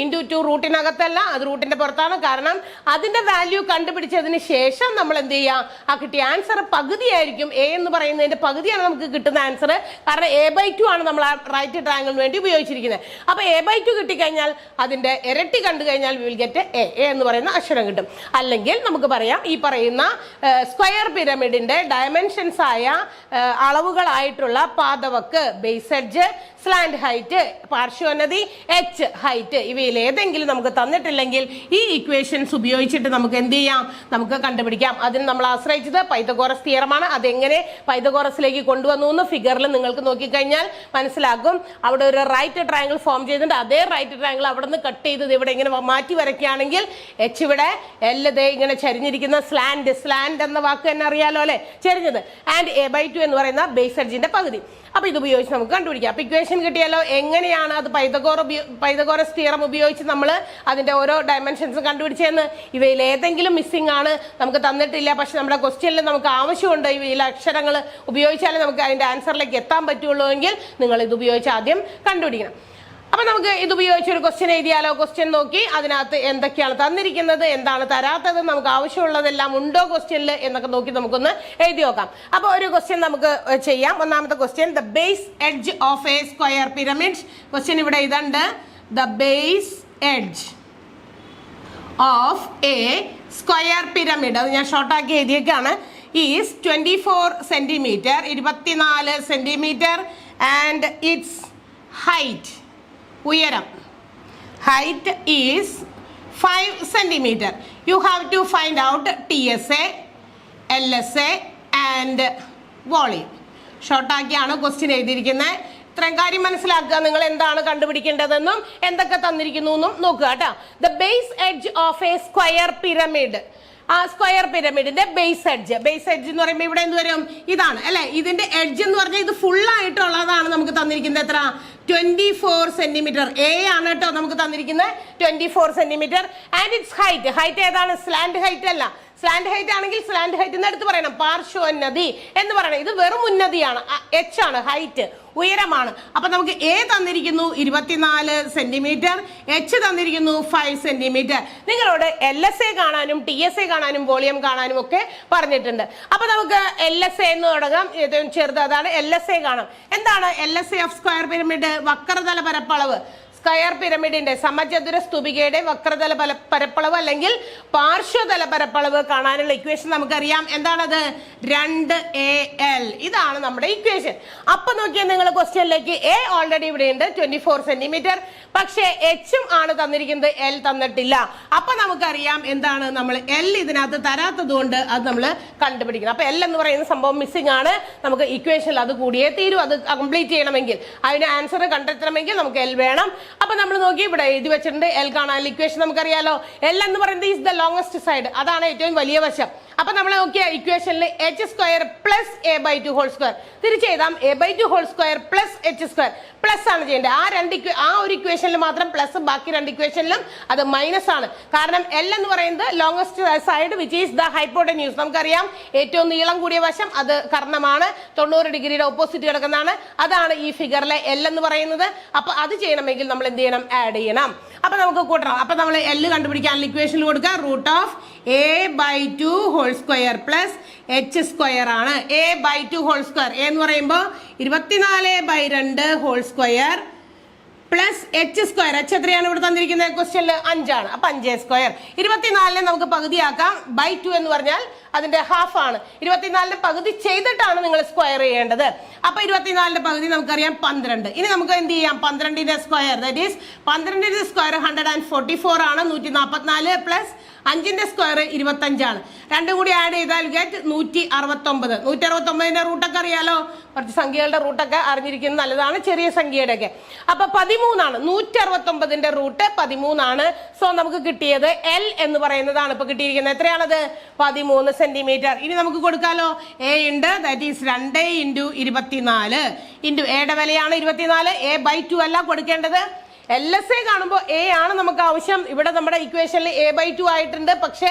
2 റൂട്ടിനകത്തല്ല, അത് റൂട്ടിന്റെ പുറത്താണ്. കാരണം അതിന്റെ വാല്യൂ കണ്ടുപിടിച്ചതിന് ശേഷം നമ്മൾ എന്ത് ചെയ്യാം? ആ കിട്ടിയ ആൻസർ പകുതിയായിരിക്കും. A എന്ന് പറയുന്നതിന്റെ പകുതിയാണ് നമുക്ക് കിട്ടുന്ന ആൻസർ. കാരണം a/2 ആണ് നമ്മൾ ആ റൈറ്റ് ട്രയാങ്കിളിന് വേണ്ടി ഉപയോഗിച്ചിരിക്കുന്നത്. അപ്പൊ a/2 കിട്ടിക്കഴിഞ്ഞാൽ അതിന്റെ ഇരട്ടി കണ്ടു കഴിഞ്ഞാൽ we will get a എന്ന് പറയുന്ന അക്ഷരം കിട്ടും. അല്ലെങ്കിൽ നമുക്ക് പറയാം ഈ പറയുന്ന സ്ക്വയർ പിരമിഡിന്റെ ഡയമെൻഷൻസ് ആയ അളവുകളായിട്ടുള്ള പാദവക്ക്, ബേസ് എഡ്ജ്, സ്ലാൻഡ് ഹൈറ്റ്, പാർശ്വോന്നതി, എച്ച് ഹൈറ്റ്, ഇവയിൽ ഏതെങ്കിലും നമുക്ക് തന്നിട്ടില്ലെങ്കിൽ ഈ ഇക്വേഷൻസ് ഉപയോഗിച്ചിട്ട് നമുക്ക് എന്ത് ചെയ്യാം, നമുക്ക് കണ്ടുപിടിക്കാം. അതിന് നമ്മൾ ആശ്രയിച്ചത് പൈതഗോറസ് തിയറമാണ്. അതെങ്ങനെ പൈതഗോറസിലേക്ക് കൊണ്ടുവന്നു എന്ന് ഫിഗറിൽ നിങ്ങൾക്ക് നോക്കിക്കഴിഞ്ഞാൽ മനസ്സിലാക്കും. അവിടെ ഒരു റൈറ്റ് ട്രയാങ്കിൾ ഫോം ചെയ്തിട്ടുണ്ട്. അതേ റൈറ്റ് ട്രയാങ്കിൾ അവിടെ നിന്ന് കട്ട് ചെയ്തത് ഇവിടെ ഇങ്ങനെ മാറ്റി വരയ്ക്കുകയാണെങ്കിൽ എച്ച് ഇവിടെ, എൽ ദേ ഇങ്ങനെ ചരിഞ്ഞിരിക്കുന്ന സ്ലാൻഡ് എന്ന വാക്ക് തന്നെ അറിയാലോ അല്ലെ, ചരിഞ്ഞത്, ആൻഡ് a/2 എന്ന് പറയുന്ന ബേസ് എഡ്ജിന്റെ പകുതി. അപ്പൊ ഇത് ഉപയോഗിച്ച് നമുക്ക് കണ്ടുപിടിക്കാം. അപ്പൊ ഇക്വേഷൻ കിട്ടിയാലോ. എങ്ങനെയാണ് അത് പൈതഗോറസ് തിയറം ഉപയോഗിച്ച് നമ്മൾ അതിന്റെ ഓരോ ഡയമെൻഷൻസും കണ്ടുപിടിച്ചതെന്ന്. ഇവയിൽ ഏതെങ്കിലും മിസ്സിംഗ് ആണ്, നമുക്ക് തന്നിട്ടില്ല, പക്ഷെ നമ്മുടെ ക്വസ്റ്റ്യനിൽ നമുക്ക് ആവശ്യമുണ്ട്, ഇവയിൽ അക്ഷരങ്ങൾ ഉപയോഗിച്ചാലേ നമുക്ക് അതിന്റെ ആൻസറിലേക്ക് എത്താൻ പറ്റുള്ളൂ എങ്കിൽ നിങ്ങൾ ഇത് ഉപയോഗിച്ച് ആദ്യം കണ്ടുപിടിക്കണം. അപ്പൊ നമുക്ക് ഇത് ഉപയോഗിച്ച് ഒരു ക്വസ്റ്റ്യൻ എഴുതിയാലോ. ക്വസ്റ്റ്യൻ നോക്കി അതിനകത്ത് എന്തൊക്കെയാണ് തന്നിരിക്കുന്നത്, എന്താണ് തരാത്തത്, നമുക്ക് ആവശ്യമുള്ളതെല്ലാം ഉണ്ടോ ക്വസ്റ്റ്യനിൽ എന്നൊക്കെ നോക്കി നമുക്കൊന്ന് എഴുതി നോക്കാം. അപ്പൊ ഒരു ക്വസ്റ്റ്യൻ നമുക്ക് ചെയ്യാം. ഒന്നാമത്തെ question, the base edge of a square pyramid. Question ഇവിടെ ഇതുണ്ട്, the base edge of a square pyramid, അത് ഞാൻ ഷോർട്ടാക്കി എഴുതിയേക്കാണ്, is 24 centimetre, 24 centimetre, and its height, ഉയരം, height is 5 centimeter. You have to find out TSA, LSA and volume. ഷോർട്ടാക്കിയാണ് question എഴുതിയിരിക്കുന്നത്. ഇത്രയും കാര്യം മനസ്സിലാക്കുക, നിങ്ങൾ എന്താണ് കണ്ടുപിടിക്കേണ്ടതെന്നും എന്തൊക്കെ തന്നിരിക്കുന്നു എന്നും നോക്കുക കേട്ടോ. The base edge of a square pyramid, ആ സ്ക്വയർ പിരമിഡിന്റെ ബേസ് എഡ്ജ് എന്ന് പറയുമ്പോൾ ഇവിടെ എന്ത് വരും, ഇതാണ് അല്ലെ. ഇതിന്റെ എഡ്ജ് എന്ന് പറഞ്ഞാൽ ഇത് ഫുൾ ആയിട്ടുള്ളതാണ് നമുക്ക് തന്നിരിക്കുന്നത്. എത്ര, 24 സെന്റിമീറ്റർ. എ ആണ് കേട്ടോ നമുക്ക് തന്നിരിക്കുന്നത്, 24 സെന്റിമീറ്റർ. ആൻഡ് ഇറ്റ്സ് ഹൈറ്റ് ഏതാണ്, സ്ലാൻഡ് ഹൈറ്റ് അല്ല. സ്ലാൻഡ് ഹൈറ്റ് ആണെങ്കിൽ സ്ലാൻഡ് ഹൈറ്റ് എന്ന് എടുത്ത് പറയണം, പാർശ്വോന്നതി എന്ന് പറയണം. ഇത് വെറും ഉന്നതിയാണ്, എച്ച് ആണ്, ഹൈറ്റ് ഉയരമാണ്. അപ്പൊ നമുക്ക് എ തന്നിരിക്കുന്നു 24 സെന്റിമീറ്റർ, എച്ച് തന്നിരിക്കുന്നു 5 സെന്റിമീറ്റർ. നിങ്ങളോട് LSA കാണാനും TSA കാണാനും വോളിയം കാണാനും ഒക്കെ പറഞ്ഞിട്ടുണ്ട്. അപ്പൊ നമുക്ക് LSA എന്ന് തുടങ്ങാം. ഏറ്റവും ചെറുത് അതാണ്, LSA കാണാം. എന്താണ് LSA ഓഫ് സ്ക്വയർ പിരമിഡ്? വക്രതല പരപ്പളവ്. സ്ക്വയർ പിരമിഡിന്റെ സമചതുര സ്തൂപികയുടെ വക്രതല പരപ്പളവ് അല്ലെങ്കിൽ പാർശ്വതല പരപ്പളവ് കാണാനുള്ള ഇക്വേഷൻ നമുക്കറിയാം. എന്താണത്? 2AL. ഇതാണ് നമ്മുടെ ഇക്വേഷൻ. അപ്പൊ നോക്കിയാൽ നിങ്ങൾ ക്വസ്റ്റ്യനിലേക്ക് എ ഓൾറെഡി ഇവിടെ ഉണ്ട്, 24 സെന്റിമീറ്റർ. പക്ഷേ എച്ചും ആണ് തന്നിരിക്കുന്നത്, എൽ തന്നിട്ടില്ല. അപ്പൊ നമുക്കറിയാം എന്താണ്, നമ്മൾ എൽ ഇതിനകത്ത് തരാത്തത് കൊണ്ട് അത് നമ്മൾ കണ്ടുപിടിക്കണം. അപ്പൊ എൽ എന്ന് പറയുന്ന സംഭവം മിസ്സിംഗ് ആണ്. നമുക്ക് ഇക്വേഷനിൽ അത് കൂടിയേ തീരും. അത് കംപ്ലീറ്റ് ചെയ്യണമെങ്കിൽ, അതിന്റെ ആൻസർ കണ്ടെത്തണമെങ്കിൽ നമുക്ക് എൽ വേണം. അപ്പൊ നമ്മൾ നോക്കി ഇവിടെ എഴുതി വെച്ചിട്ടുണ്ട് എൽ കാണാൻ. ഇക്വേഷൻ നമുക്കറിയാലോ, എൽ എന്ന് പറയുന്നത് ഈസ് ദ ലോങ്സ്റ്റ് സൈഡ്, അതാണ് ഏറ്റവും വലിയ വശം. അപ്പൊ നമ്മൾ നോക്കിയ ഇക്വേഷനിൽ h square plus a/2 whole square തിരിച്ചെഴുതാം. a/2 whole square plus H square plus ആണ് ചെയ്യേണ്ടത്. ആ ഒരു ഇക്വേഷനിൽ മാത്രം പ്ലസ്, ബാക്കി രണ്ട് ഇക്വേഷനിലും അത് മൈനസ് ആണ്. കാരണം എൽ എന്ന് പറയുന്നത് longest side which is the hypotenuse. നമുക്കറിയാം ഏറ്റവും നീളം കൂടിയ വശം അത് കർണമാണ്, 90 ഡിഗ്രിയുടെ ഓപ്പോസിറ്റ് കിടക്കുന്നതാണ്. അതാണ് ഈ ഫിഗറിലെ എൽ എന്ന് പറയുന്നത്. അപ്പൊ അത് ചെയ്യണമെങ്കിൽ നമ്മൾ എന്ത് ചെയ്യണം, ആഡ് ചെയ്യണം. അപ്പൊ നമുക്ക് കൂട്ടണം. അപ്പൊ നമ്മൾ എൽ കണ്ടുപിടിക്കാനുള്ള ഇക്വേഷനിൽ കൊടുക്കുക, √of a/2 whole square plus H square ആണ്. a/2 ഹോൾ സ്ക്വയർ എന്ന് പറയുമ്പോൾ 24/2 whole square plus H square. H എത്രയാണ് ഇവിടെ തന്നിരിക്കുന്നത് ക്വസ്റ്റ്യനിൽ? 5 ആണ്. അപ്പൊ 5 സ്ക്വയർ. 24 നമുക്ക് പകുതിയാക്കാം. /2 എന്ന് പറഞ്ഞാൽ അതിന്റെ ഹാഫ് ആണ്. 24 പകുതി ചെയ്തിട്ടാണ് നിങ്ങൾ സ്ക്വയർ ചെയ്യേണ്ടത്. അപ്പൊ 24 പകുതി നമുക്കറിയാം 12. ഇനി നമുക്ക് എന്ത് ചെയ്യാം, 12ന്റെ സ്ക്വയർ, ദാറ്റ് ഈസ് 12ന്റെ സ്ക്വയർ 144 ആണ്. 144 പ്ലസ് 5ന്റെ സ്ക്വയർ 25 ആണ്. രണ്ടും കൂടി ആഡ് ചെയ്താൽ ഗെറ്റ് 169. 169ന്റെ റൂട്ടൊക്കെ അറിയാലോ, കുറച്ച് സംഖ്യകളുടെ റൂട്ടൊക്കെ അറിഞ്ഞിരിക്കുന്നത് നല്ലതാണ്, ചെറിയ സംഖ്യയുടെ ഒക്കെ. അപ്പൊ 13 ആണ്. 169ന്റെ റൂട്ട് 13 ആണ്. സോ നമുക്ക് കിട്ടിയത് എൽ എന്ന് പറയുന്നതാണ് ഇപ്പൊ കിട്ടിയിരിക്കുന്നത്. എത്രയാണത്? 13 സെന്റിമീറ്റർ. ഇനി നമുക്ക് കൊടുക്കാലോ, എ ഉണ്ട്, ദാറ്റ് ഈസ് 2 × 24 ഇൻറ്റു എയുടെ വിലയാണ് 24. a/2 അല്ല കൊടുക്കേണ്ടത്. LSA കാണുമ്പോൾ എ ആണ് നമുക്ക് ആവശ്യം. ഇവിടെ നമ്മുടെ ഇക്വേഷനിൽ a/2 ആയിട്ടുണ്ട്. പക്ഷേ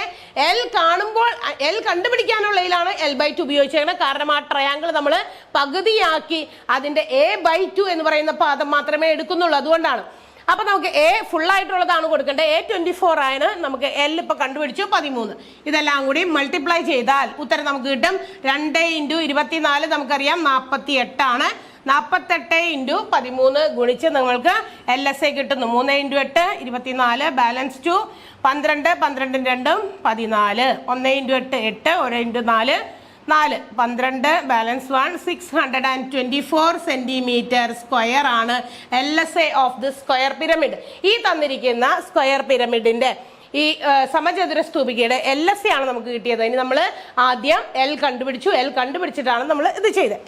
എൽ കാണുമ്പോൾ എൽ കണ്ടുപിടിക്കാനുള്ളതിലാണ് l/2 ഉപയോഗിച്ചേക്കുന്നത്. കാരണം ആ ട്രയാങ്കിൾ നമ്മൾ പകുതിയാക്കി അതിന്റെ a/2 എന്ന് പറയുന്ന പാദം മാത്രമേ എടുക്കുന്നുള്ളൂ, അതുകൊണ്ടാണ്. അപ്പൊ നമുക്ക് എ ഫുൾ ആയിട്ടുള്ളതാണ് കൊടുക്കേണ്ടത്. A24 ആണ്. നമുക്ക് L ഇപ്പൊ കണ്ടുപിടിച്ചു 13. ഇതെല്ലാം കൂടി മൾട്ടിപ്ലൈ ചെയ്താൽ ഉത്തരം നമുക്ക് കിട്ടും 2 × 24 നമുക്കറിയാം 48 ആണ്. 48 × 13 ഗുണിച്ച് നിങ്ങൾക്ക് LSA കിട്ടുന്നു. 3 × 8 24, ബാലൻസ് 2 12, 12 2 14, 1 × 8 8, 1 × 4 4, 12, ബാലൻസ് 1, 624 സെന്റിമീറ്റർ സ്ക്വയർ ആണ് LSA of the square pyramid. ഈ തന്നിരിക്കുന്ന സ്ക്വയർ പിരമിഡിന്റെ ഈ സമചതുര സ്തൂപികയുടെ LSA ആണ് നമുക്ക് കിട്ടിയത്. ഇനി നമ്മൾ ആദ്യം L കണ്ടുപിടിച്ചു. L കണ്ടുപിടിച്ചിട്ടാണ് നമ്മൾ ഇത് ചെയ്തത്.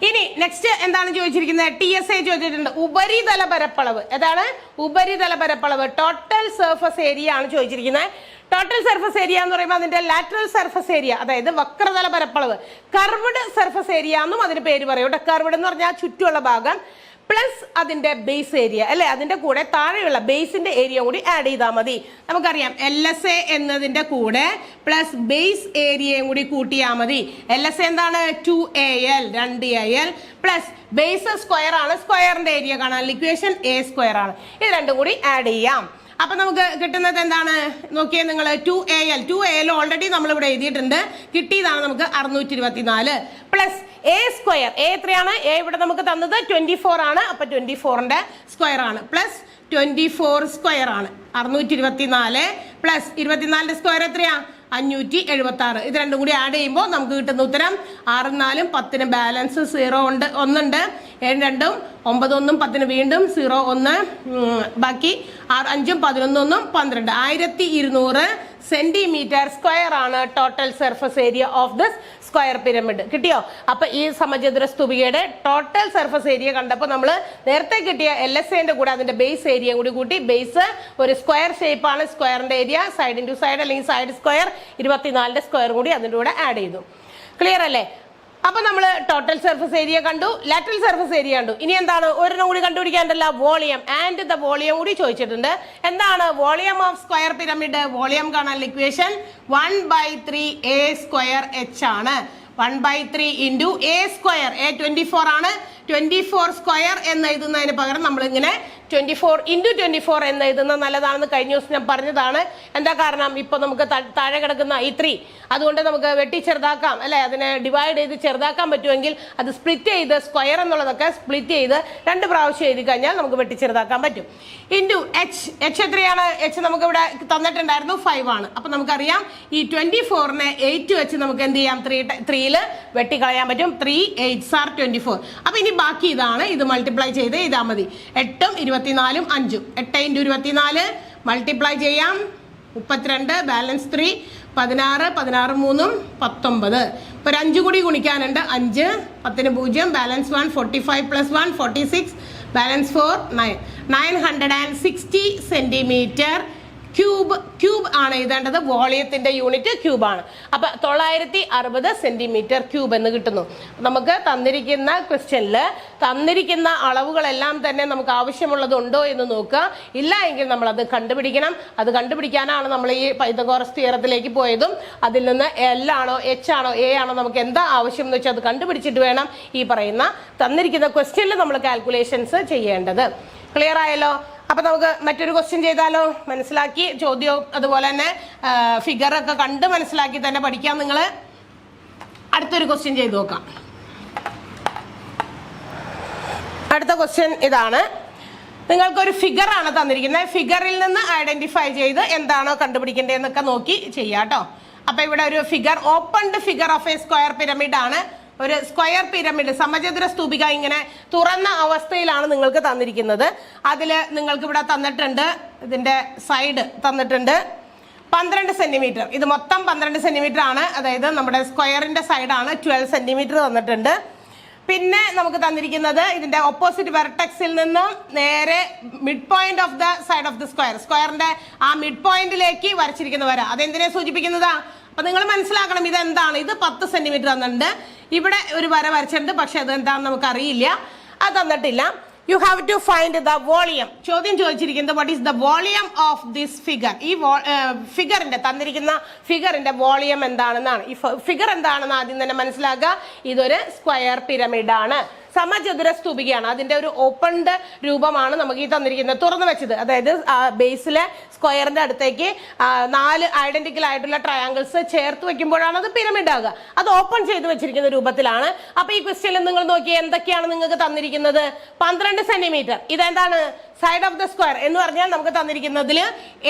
ഇനി നെക്സ്റ്റ് എന്താണ് ചോദിച്ചിരിക്കുന്നത്? TSA ചോദിച്ചിട്ടുണ്ട്. ഉപരിതല പരപ്പളവ്. ഏതാണ്? ഉപരിതല പരപ്പളവ്. ടോട്ടൽ സർഫസ് ഏരിയ ആണ് ചോദിച്ചിരിക്കുന്നത്. ടോട്ടൽ സർഫസ് ഏരിയ എന്ന് പറയുമ്പോൾ അതിന്റെ ലാറ്ററൽ സർഫസ് ഏരിയ, അതായത് വക്രതല പരപ്പളവ്. കർവ്ഡ് സർഫസ് ഏരിയ എന്നും അതിന് പേര് പറയും. കർവ്ഡ് എന്ന് പറഞ്ഞാൽ ചുറ്റുമുള്ള ഭാഗം പ്ലസ് അതിന്റെ ബേസ് ഏരിയ അല്ലെ, അതിന്റെ കൂടെ താഴെയുള്ള ബേസിന്റെ ഏരിയ കൂടി ആഡ് ചെയ്താൽ മതി. നമുക്കറിയാം LSA എന്നതിന്റെ കൂടെ പ്ലസ് ബേസ് ഏരിയയും കൂടി കൂട്ടിയാൽ മതി. LSA എന്താണ്? 2AL 2AL plus base square ആണ്. സ്ക്വയറിന്റെ ഏരിയ കാണാൻ ഇക്വേഷൻ A² ആണ്. ഇത് രണ്ടും കൂടി ആഡ് ചെയ്യാം. അപ്പൊ നമുക്ക് കിട്ടുന്നത് എന്താണ് നോക്കിയേ നിങ്ങൾ? 2AL ഓൾറെഡി നമ്മൾ ഇവിടെ എഴുതിയിട്ടുണ്ട്. കിട്ടിയതാണ് നമുക്ക് 624 പ്ലസ് A². A എത്രയാണ്? A ഇവിടെ നമുക്ക് തന്നത് 24 ആണ്. അപ്പൊ 24ന്റെ സ്ക്വയർ ആണ് പ്ലസ് 24 സ്ക്വയർ ആണ്. 624 പ്ലസ് 24ന്റെ സ്ക്വയർ എത്രയാ? 576. ഇത് രണ്ടും കൂടി ആഡ് ചെയ്യുമ്പോൾ നമുക്ക് കിട്ടുന്ന ഉത്തരം 6 4 10 ബാലൻസ് 0 ഉണ്ട്, 1 ഉണ്ട്, 7 2 9 1 10 വീണ്ടും 0 1, ബാക്കി 6 5 11 12. 1200 സെന്റിമീറ്റർ സ്ക്വയർ ആണ് total surface area of this square pyramid. കിട്ടിയോ? അപ്പൊ ഈ സമചതുര സ്തൂപികയുടെ ടോട്ടൽ സർഫസ് ഏരിയ കണ്ടപ്പോൾ നമ്മൾ നേരത്തെ കിട്ടിയ LSAന്റെ കൂടെ അതിന്റെ ബേസ് ഏരിയ കൂടി കൂട്ടി. ബേസ് ഒരു സ്ക്വയർ ഷേപ്പ് ആണ്. സ്ക്വയറിന്റെ ഏരിയ സൈഡ് ഇൻറ്റു സൈഡ് അല്ലെങ്കിൽ സൈഡ് സ്ക്വയർ 24ന്റെ സ്ക്വയർ കൂടി അതിൻ്റെ കൂടെ ആഡ് ചെയ്തു. ക്ലിയർ അല്ലേ? അപ്പൊ നമ്മൾ ടോട്ടൽ സർഫസ് ഏരിയ കണ്ടു, ലാറ്ററൽ സർഫസ് ഏരിയ കണ്ടു. ഇനി എന്താണ്? ഒരെണ്ണം കൂടി കണ്ടുപിടിക്കാണ്ടല്ല, വോളിയം ആൻഡ് ദ വോളിയം കൂടി ചോദിച്ചിട്ടുണ്ട്. എന്താണ് volume of square pyramid? Volume കാണാൻ ഇക്വേഷൻ 1/3 A²H ആണ്. 1/3 × A². A 24 ആണ്. 24 സ്ക്വയർ എന്ന് എഴുതുന്നതിന് പകരം നമ്മൾ ഇങ്ങനെ 24 × 24 എന്ന് എഴുതുന്നത് നല്ലതാണെന്ന് കഴിഞ്ഞ ദിവസം ഞാൻ പറഞ്ഞതാണ്. എന്താ കാരണം? ഇപ്പൊ നമുക്ക് താഴെ കിടക്കുന്ന ഈ 3 അതുകൊണ്ട് നമുക്ക് വെട്ടി ചെറുതാക്കാം അല്ലെ, അതിനെ ഡിവൈഡ് ചെയ്ത് ചെറുതാക്കാൻ പറ്റുമെങ്കിൽ അത് സ്പ്ലിറ്റ് ചെയ്ത് സ്ക്വയർ എന്നുള്ളതൊക്കെ സ്പ്ലിറ്റ് ചെയ്ത് 2 പ്രാവശ്യം എഴുതി കഴിഞ്ഞാൽ നമുക്ക് വെട്ടി ചെറുതാക്കാൻ പറ്റും. Into H. എത്രയാണ്? H നമുക്ക് ഇവിടെ തന്നിട്ടുണ്ടായിരുന്നു 5 ആണ്. അപ്പൊ നമുക്കറിയാം ഈ 24നെ 8 വെച്ച് നമുക്ക് എന്ത് ചെയ്യാം? 3ൽ വെട്ടിക്കളയാൻ പറ്റും. 3 8s are 24. അപ്പൊ ഇനി ബാക്കി ഇതാണ്. ഇത് മൾട്ടിപ്ലൈ ചെയ്ത് ചെയ്താൽ മതി. 8 24 5. 8 × 24 മൾട്ടിപ്ലൈ ചെയ്യാം. 32 ബാലൻസ് 3 16 16 3 19. ഇപ്പൊ 5 കൂടി ഗുണിക്കാനുണ്ട്. 5 10 0 balance 1 45 plus 1 46 balance 4 9. 960 centimetre cube ആണ് എഴുതേണ്ടത്. വോളിയത്തിന്റെ യൂണിറ്റ് ക്യൂബ് ആണ്. അപ്പൊ 960 സെന്റിമീറ്റർ ക്യൂബ് എന്ന് കിട്ടുന്നു. നമുക്ക് തന്നിരിക്കുന്ന ക്വസ്റ്റ്യനിൽ തന്നിരിക്കുന്ന അളവുകളെല്ലാം തന്നെ നമുക്ക് ആവശ്യമുള്ളതുണ്ടോ എന്ന് നോക്കുക. ഇല്ല എങ്കിൽ നമ്മൾ അത് കണ്ടുപിടിക്കണം. അത് കണ്ടുപിടിക്കാനാണ് നമ്മൾ ഈ പൈതഗോറസ് തിയറത്തിലേക്ക് പോയതും. അതിൽ നിന്ന് L ആണോ H ആണോ A ആണോ നമുക്ക് എന്താ ആവശ്യം എന്ന് വെച്ചാൽ അത് കണ്ടുപിടിച്ചിട്ട് വേണം ഈ പറയുന്ന തന്നിരിക്കുന്ന ക്വസ്റ്റ്യനിൽ നമ്മൾ കാൽക്കുലേഷൻസ് ചെയ്യേണ്ടത്. ക്ലിയർ ആയല്ലോ? അപ്പൊ നമുക്ക് മറ്റൊരു ക്വസ്റ്റ്യൻ ചെയ്താലോ? മനസ്സിലാക്കി ചോദ്യവും അതുപോലെ തന്നെ ഫിഗർ ഒക്കെ കണ്ട് മനസ്സിലാക്കി തന്നെ പഠിക്കാം. നിങ്ങൾ അടുത്തൊരു ക്വസ്റ്റ്യൻ ചെയ്തു നോക്കാം. അടുത്ത ക്വസ്റ്റ്യൻ ഇതാണ്. നിങ്ങൾക്കൊരു ഫിഗർ ആണ് തന്നിരിക്കുന്നത്. ഫിഗറിൽ നിന്ന് ഐഡന്റിഫൈ ചെയ്ത് എന്താണോ കണ്ടുപിടിക്കേണ്ടതെന്നൊക്കെ നോക്കി ചെയ്യാട്ടോ. അപ്പൊ ഇവിടെ ഒരു figure, opened figure of a square pyramid ആണ്. ഒരു സ്ക്വയർ പിരമിഡ് സമചതുര സ്തൂപിക ഇങ്ങനെ തുറന്ന അവസ്ഥയിലാണ് നിങ്ങൾക്ക് തന്നിരിക്കുന്നത്. അതിൽ നിങ്ങൾക്ക് ഇവിടെ തന്നിട്ടുണ്ട്, ഇതിന്റെ സൈഡ് തന്നിട്ടുണ്ട് 12 സെന്റിമീറ്റർ. ഇത് മൊത്തം 12 സെന്റിമീറ്റർ ആണ്. അതായത് നമ്മുടെ സ്ക്വയറിന്റെ സൈഡാണ് 12 സെന്റിമീറ്റർ തന്നിട്ടുണ്ട്. പിന്നെ നമുക്ക് തന്നിരിക്കുന്നത് ഇതിന്റെ ഓപ്പോസിറ്റ് വെർട്ടെക്സിൽ നിന്ന് നേരെ mid point of the side of the സ്ക്വയറിന്റെ ആ മിഡ് പോയിന്റിലേക്ക് വരച്ചിരിക്കുന്ന വര. അതെന്തിനെ സൂചിപ്പിക്കുന്നതാ? അപ്പൊ നിങ്ങൾ മനസ്സിലാക്കണം ഇതെന്താണ്. ഇത് 10 സെന്റിമീറ്റർ തന്നിട്ടുണ്ട്. ഇവിടെ ഒരു വര വരച്ചിട്ടുണ്ട്, പക്ഷെ അത് എന്താണെന്ന് നമുക്ക് അറിയില്ല, അത് തന്നിട്ടില്ല. You have to find the volume. ചോദ്യം ചോദിച്ചിരിക്കുന്നത് what is the volume of this figure. ഈ ഫിഗറിന്റെ തന്നിരിക്കുന്ന ഫിഗറിന്റെ വോളിയം എന്താണെന്നാണ്. ഈ ഫിഗർ എന്താണെന്ന് ആദ്യം തന്നെ മനസ്സിലാക്കുക. ഇതൊരു സ്ക്വയർ പിരമിഡ് ആണ്. സമചതുര സ്തൂപികയാണ്. അതിന്റെ ഒരു ഓപ്പൺഡ് രൂപമാണ് നമുക്ക് ഈ തന്നിരിക്കുന്നത്, തുറന്നു വെച്ചത്. അതായത് ബേസിലെ സ്ക്വയറിന്റെ അടുത്തേക്ക് 4 ഐഡന്റിക്കൽ ആയിട്ടുള്ള ട്രയാങ്കിൾസ് ചേർത്ത് വെക്കുമ്പോഴാണ് അത് പിരമിഡ് ആകുക. അത് ഓപ്പൺ ചെയ്ത് വെച്ചിരിക്കുന്ന രൂപത്തിലാണ്. അപ്പൊ ഈ ക്വസ്റ്റ്യനിൽ നിങ്ങൾ നോക്കി എന്തൊക്കെയാണ് നിങ്ങൾക്ക് തന്നിരിക്കുന്നത്. 12 സെന്റിമീറ്റർ, ഇതെന്താണ് സൈഡ് ഓഫ് ദ സ്ക്വയർ എന്ന് പറഞ്ഞാൽ നമുക്ക് തന്നിരിക്കുന്നതിൽ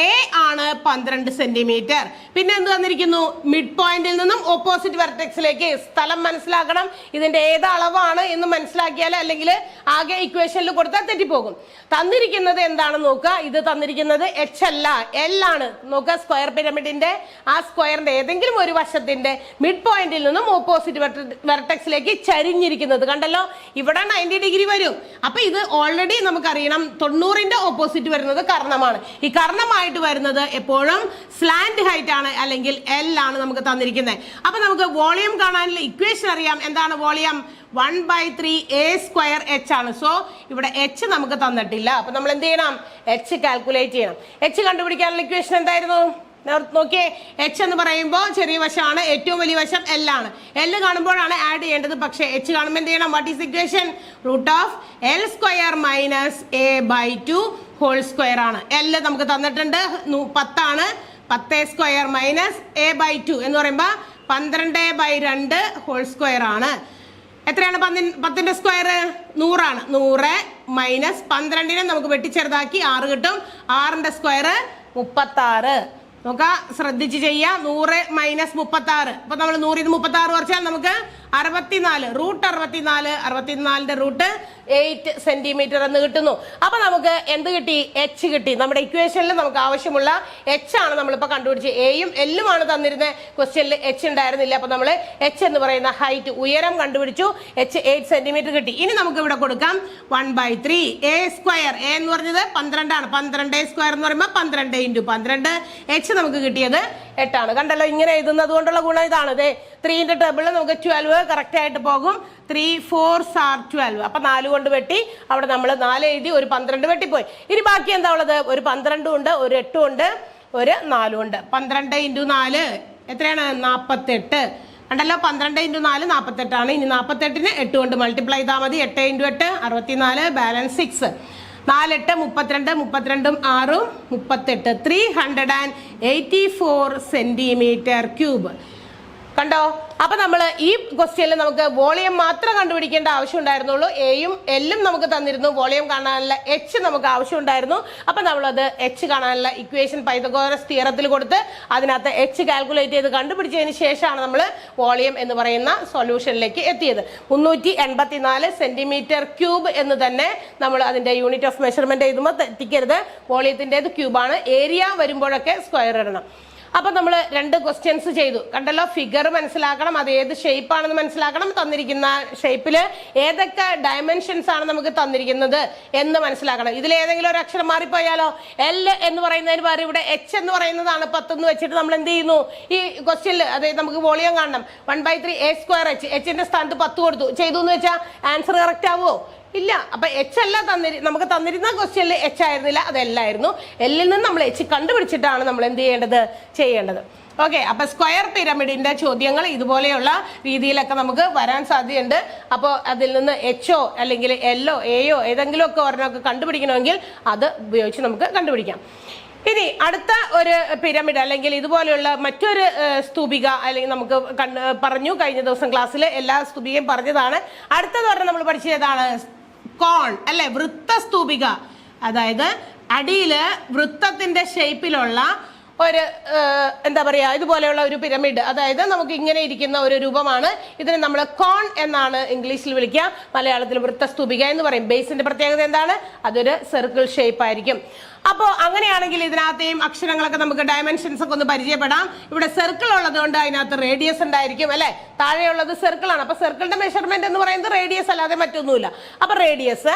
എ ആണ് 12 സെന്റിമീറ്റർ. പിന്നെ എന്ത് തന്നിരിക്കുന്നു, മിഡ് പോയിന്റിൽ നിന്നും ഓപ്പോസിറ്റ് വെർട്ടെക്സിലേക്ക്. സ്ഥലം മനസ്സിലാക്കണം, ഇതിന്റെ ഏത് അളവാണ് എന്ന് മനസ്സിലാക്കിയാൽ അല്ലെങ്കിൽ ആകെ ഇക്വേഷനിൽ കൊടുത്താൽ തെറ്റിപ്പോകും. തന്നിരിക്കുന്നത് എന്താണെന്ന് നോക്കുക. ഇത് തന്നിരിക്കുന്നത് എച്ച് അല്ല, എൽ ആണ്. നോക്കുക, സ്ക്വയർ പിരമിഡിന്റെ ആ സ്ക്വയറിന്റെ ഏതെങ്കിലും ഒരു വശത്തിന്റെ മിഡ് പോയിന്റിൽ നിന്നും ഓപ്പോസിറ്റ് വെർട്ടെക്സിലേക്ക് ചരിഞ്ഞിരിക്കുന്നത് കണ്ടല്ലോ. ഇവിടെ 90 ഡിഗ്രി വരും. അപ്പൊ ഇത് ഓൾറെഡി നമുക്കറിയണം 90ന്റെ ഓപ്പോസിറ്റ് വരുന്നത് കർണമാണ്. ഈ കർണമായിട്ട് വരുന്നത് എപ്പോഴും സ്ലാന്റ് ഹൈറ്റ് ആണ്, അല്ലെങ്കിൽ എൽ ആണ് നമുക്ക് തന്നിരിക്കുന്നത്. അപ്പൊ നമുക്ക് വോളിയം കാണാനുള്ള ഇക്വേഷൻ അറിയാം. എന്താണ് വോളിയം? 1/3 a സ്ക്വയർ എച്ച് ആണ്. സോ ഇവിടെ എച്ച് നമുക്ക് തന്നിട്ടില്ല. അപ്പൊ നമ്മൾ എന്ത് ചെയ്യണം? എച്ച് കാൽക്കുലേറ്റ് ചെയ്യണം. എച്ച് കണ്ടുപിടിക്കാനുള്ള ഇക്വേഷൻ എന്തായിരുന്നു? നോക്കിയേ, എച്ച് എന്ന് പറയുമ്പോൾ ചെറിയ വശമാണ്, ഏറ്റവും വലിയ വശം എൽ ആണ്. എൽ കാണുമ്പോഴാണ് ആഡ് ചെയ്യേണ്ടത്. പക്ഷേ എച്ച് കാണുമ്പോൾ എന്ത് ചെയ്യണം? What is equation? √L² - a/2 whole square ആണ്. എൽ നമുക്ക് തന്നിട്ടുണ്ട് 10 ആണ്. 10² - a/2 എന്ന് പറയുമ്പോൾ 12/2 ഹോൾ സ്ക്വയർ ആണ്. എത്രയാണ് 10ന്റെ സ്ക്വയർ? 100 ആണ്. 100 മൈനസ് 12നെ നമുക്ക് വെട്ടിച്ചെറുതാക്കി 6 കിട്ടും. 6ന്റെ സ്ക്വയർ 36. നോക്ക, ശ്രദ്ധിച്ച് ചെയ്യാം. 100 മൈനസ് 36. അപ്പൊ നമ്മൾ 100 36 കുറച്ചാൽ നമുക്ക് 64. √64. 64ന്റെ റൂട്ട് 8 സെന്റിമീറ്റർ എന്ന് കിട്ടുന്നു. അപ്പൊ നമുക്ക് എന്ത് കിട്ടി? എച്ച് കിട്ടി. നമ്മുടെ ഇക്വേഷനിൽ നമുക്ക് ആവശ്യമുള്ള എച്ച് ആണ് നമ്മളിപ്പോ കണ്ടുപിടിച്ച്. എയും എല്ലും ആണ് തന്നിരുന്നത്. ക്വസ്റ്റ്യനിൽ എച്ച് ഉണ്ടായിരുന്നില്ല. അപ്പൊ നമ്മൾ എച്ച് എന്ന് പറയുന്ന ഹൈറ്റ്, ഉയരം കണ്ടുപിടിച്ചു. എച്ച് 8 സെന്റിമീറ്റർ കിട്ടി. ഇനി നമുക്ക് ഇവിടെ കൊടുക്കാം 1/3 a സ്ക്വയർ. എ എന്ന് പറഞ്ഞത് 12 ആണ്. 12 സ്ക്വയർ എന്ന് പറയുമ്പോൾ 12 × 12. എച്ച് നമുക്ക് കിട്ടിയത് 8 ആണ്. കണ്ടല്ലോ, ഇങ്ങനെ എഴുതുന്നത് കൊണ്ടുള്ള ഗുണം ഇതാണ്. 3ന്റെ ടേബിളിൽ നമുക്ക് 12 കറക്റ്റ് ആയിട്ട് പോകും. 3 4s are 12. അപ്പൊ 4 കൊണ്ട് വെട്ടി. അവിടെ നമ്മൾ 4 എഴുതി, ഒരു 12 വെട്ടിപ്പോയി. ഇനി ബാക്കി എന്താ ഉള്ളത്? ഒരു 12 ഉണ്ട്, ഒരു 8 ഉണ്ട്, ഒരു 4 ഉണ്ട്. 12 × 4 എത്രയാണ്? 48. കണ്ടല്ലോ, 12 × 4 48 ആണ്. ഇനി 48നെ 8 കൊണ്ട് മൾട്ടിപ്ലൈ ചെയ്താൽ മതി. 8 × 8 64, ബാലൻസ് 6. 4 8 32, 32 6 38. 384 centimetre cube. കണ്ടോ? അപ്പൊ നമ്മൾ ഈ ക്വസ്റ്റ്യനിൽ നമുക്ക് വോളിയം മാത്രം കണ്ടുപിടിക്കേണ്ട ആവശ്യം ഉണ്ടായിരുന്നുള്ളൂ. എയും എല്ലും നമുക്ക് തന്നിരുന്നു. വോളിയം കാണാനുള്ള എച്ച് നമുക്ക് ആവശ്യം ഉണ്ടായിരുന്നു. അപ്പൊ നമ്മളത് എച്ച് കാണാനുള്ള ഇക്വേഷൻ പൈതഗോറസ് തിയറത്തിൽ കൊടുത്ത് അതിനകത്ത് എച്ച് കാൽക്കുലേറ്റ് ചെയ്ത് കണ്ടുപിടിച്ചതിന് ശേഷമാണ് നമ്മൾ വോളിയം എന്ന് പറയുന്ന സൊല്യൂഷനിലേക്ക് എത്തിയത്. 384 സെന്റിമീറ്റർ ക്യൂബ് എന്ന് തന്നെ നമ്മൾ അതിന്റെ യൂണിറ്റ് ഓഫ് മെഷർമെന്റ് എഴുതുമ്പോൾ തെറ്റിക്കരുത്. വോളിയത്തിൻ്റെത് ക്യൂബാണ്. ഏരിയ വരുമ്പോഴൊക്കെ സ്ക്വയർ ഇടണം. അപ്പൊ നമ്മൾ 2 ക്വസ്റ്റ്യൻസ് ചെയ്തു. കണ്ടല്ലോ, ഫിഗർ മനസ്സിലാക്കണം, അത് ഏത് ഷേപ്പ് ആണെന്ന് മനസ്സിലാക്കണം, തന്നിരിക്കുന്ന ഷേപ്പില് ഏതൊക്കെ ഡയമെൻഷൻസ് ആണ് നമുക്ക് തന്നിരിക്കുന്നത് എന്ന് മനസ്സിലാക്കണം. ഇതിൽ ഏതെങ്കിലും ഒരു അക്ഷരം മാറിപ്പോയാലോ? എൽ എന്ന് പറയുന്നതിന് പകരം ഇവിടെ എച്ച് എന്ന് പറയുന്നതാണ് 10 എന്ന് വെച്ചിട്ട് നമ്മൾ എന്ത് ചെയ്യുന്നു? ഈ ക്വസ്റ്റ്യനിൽ അതായത് നമുക്ക് വോളിയം കാണണം. 1/3 a സ്ക്വയർ എച്ച്. എച്ചിന്റെ സ്ഥാനത്ത് 10 കൊടുത്തു ചെയ്തു എന്ന് വെച്ചാൽ ആൻസർ കറക്റ്റ് ആവുമോ? ഇല്ല. അപ്പൊ എച്ച് അല്ല നമുക്ക് തന്നിരുന്ന ക്വസ്റ്റ്യനിൽ എച്ച് ആയിരുന്നില്ല, അതല്ലായിരുന്നു. എല്ലിൽ നിന്ന് നമ്മൾ എച്ച് കണ്ടുപിടിച്ചിട്ടാണ് നമ്മൾ എന്ത് ചെയ്യേണ്ടത്. ഓക്കെ. അപ്പൊ സ്ക്വയർ പിരമിഡിന്റെ ചോദ്യങ്ങൾ ഇതുപോലെയുള്ള രീതിയിലൊക്കെ നമുക്ക് വരാൻ സാധ്യതയുണ്ട്. അപ്പോൾ അതിൽ നിന്ന് എച്ചോ അല്ലെങ്കിൽ എല്ലോ എയോ ഏതെങ്കിലും ഒക്കെ ഒരെണ്ണമൊക്കെ കണ്ടുപിടിക്കണമെങ്കിൽ അത് ഉപയോഗിച്ച് നമുക്ക് കണ്ടുപിടിക്കാം. ഇനി അടുത്ത ഒരു പിരമിഡ് അല്ലെങ്കിൽ ഇതുപോലെയുള്ള മറ്റൊരു സ്തൂപിക അല്ലെങ്കിൽ നമുക്ക് പറഞ്ഞു കഴിഞ്ഞ ദിവസം ക്ലാസ്സിൽ എല്ലാ സ്തൂപികയും പറഞ്ഞതാണ്. അടുത്തത് പറഞ്ഞാൽ നമ്മൾ പഠിച്ചതാണ് കോൺ അല്ലെ, വൃത്തസ്തൂപിക. അതായത് അടിയില് വൃത്തത്തിന്റെ ഷേപ്പിലുള്ള ഒരു എന്താ പറയാ ഇതുപോലെയുള്ള ഒരു പിരമിഡ്. അതായത് നമുക്ക് ഇങ്ങനെ ഇരിക്കുന്ന ഒരു രൂപമാണ്. ഇതിനെ നമ്മൾ കോൺ എന്നാണ് ഇംഗ്ലീഷിൽ വിളിക്കുക. മലയാളത്തിൽ വൃത്തസ്തൂപിക എന്ന് പറയും. ബേസിന്റെ പ്രത്യേകത എന്താണ്? അതൊരു സർക്കിൾ ഷേപ്പ് ആയിരിക്കും. അപ്പോൾ അങ്ങനെയാണെങ്കിൽ ഇതിനകത്തെയും അക്ഷരങ്ങളൊക്കെ നമുക്ക് ഡയമെൻഷൻസ് ഒക്കെ ഒന്ന് പരിചയപ്പെടാം. ഇവിടെ സർക്കിൾ ഉള്ളത് കൊണ്ട് അതിനകത്ത് റേഡിയസ് ഉണ്ടായിരിക്കും അല്ലെ. താഴെയുള്ളത് സർക്കിൾ ആണ്. അപ്പൊ സർക്കിളിന്റെ മെഷർമെന്റ് എന്ന് പറയുന്നത് റേഡിയസ് അല്ലാതെ മറ്റൊന്നുമില്ല. അപ്പൊ റേഡിയസ്,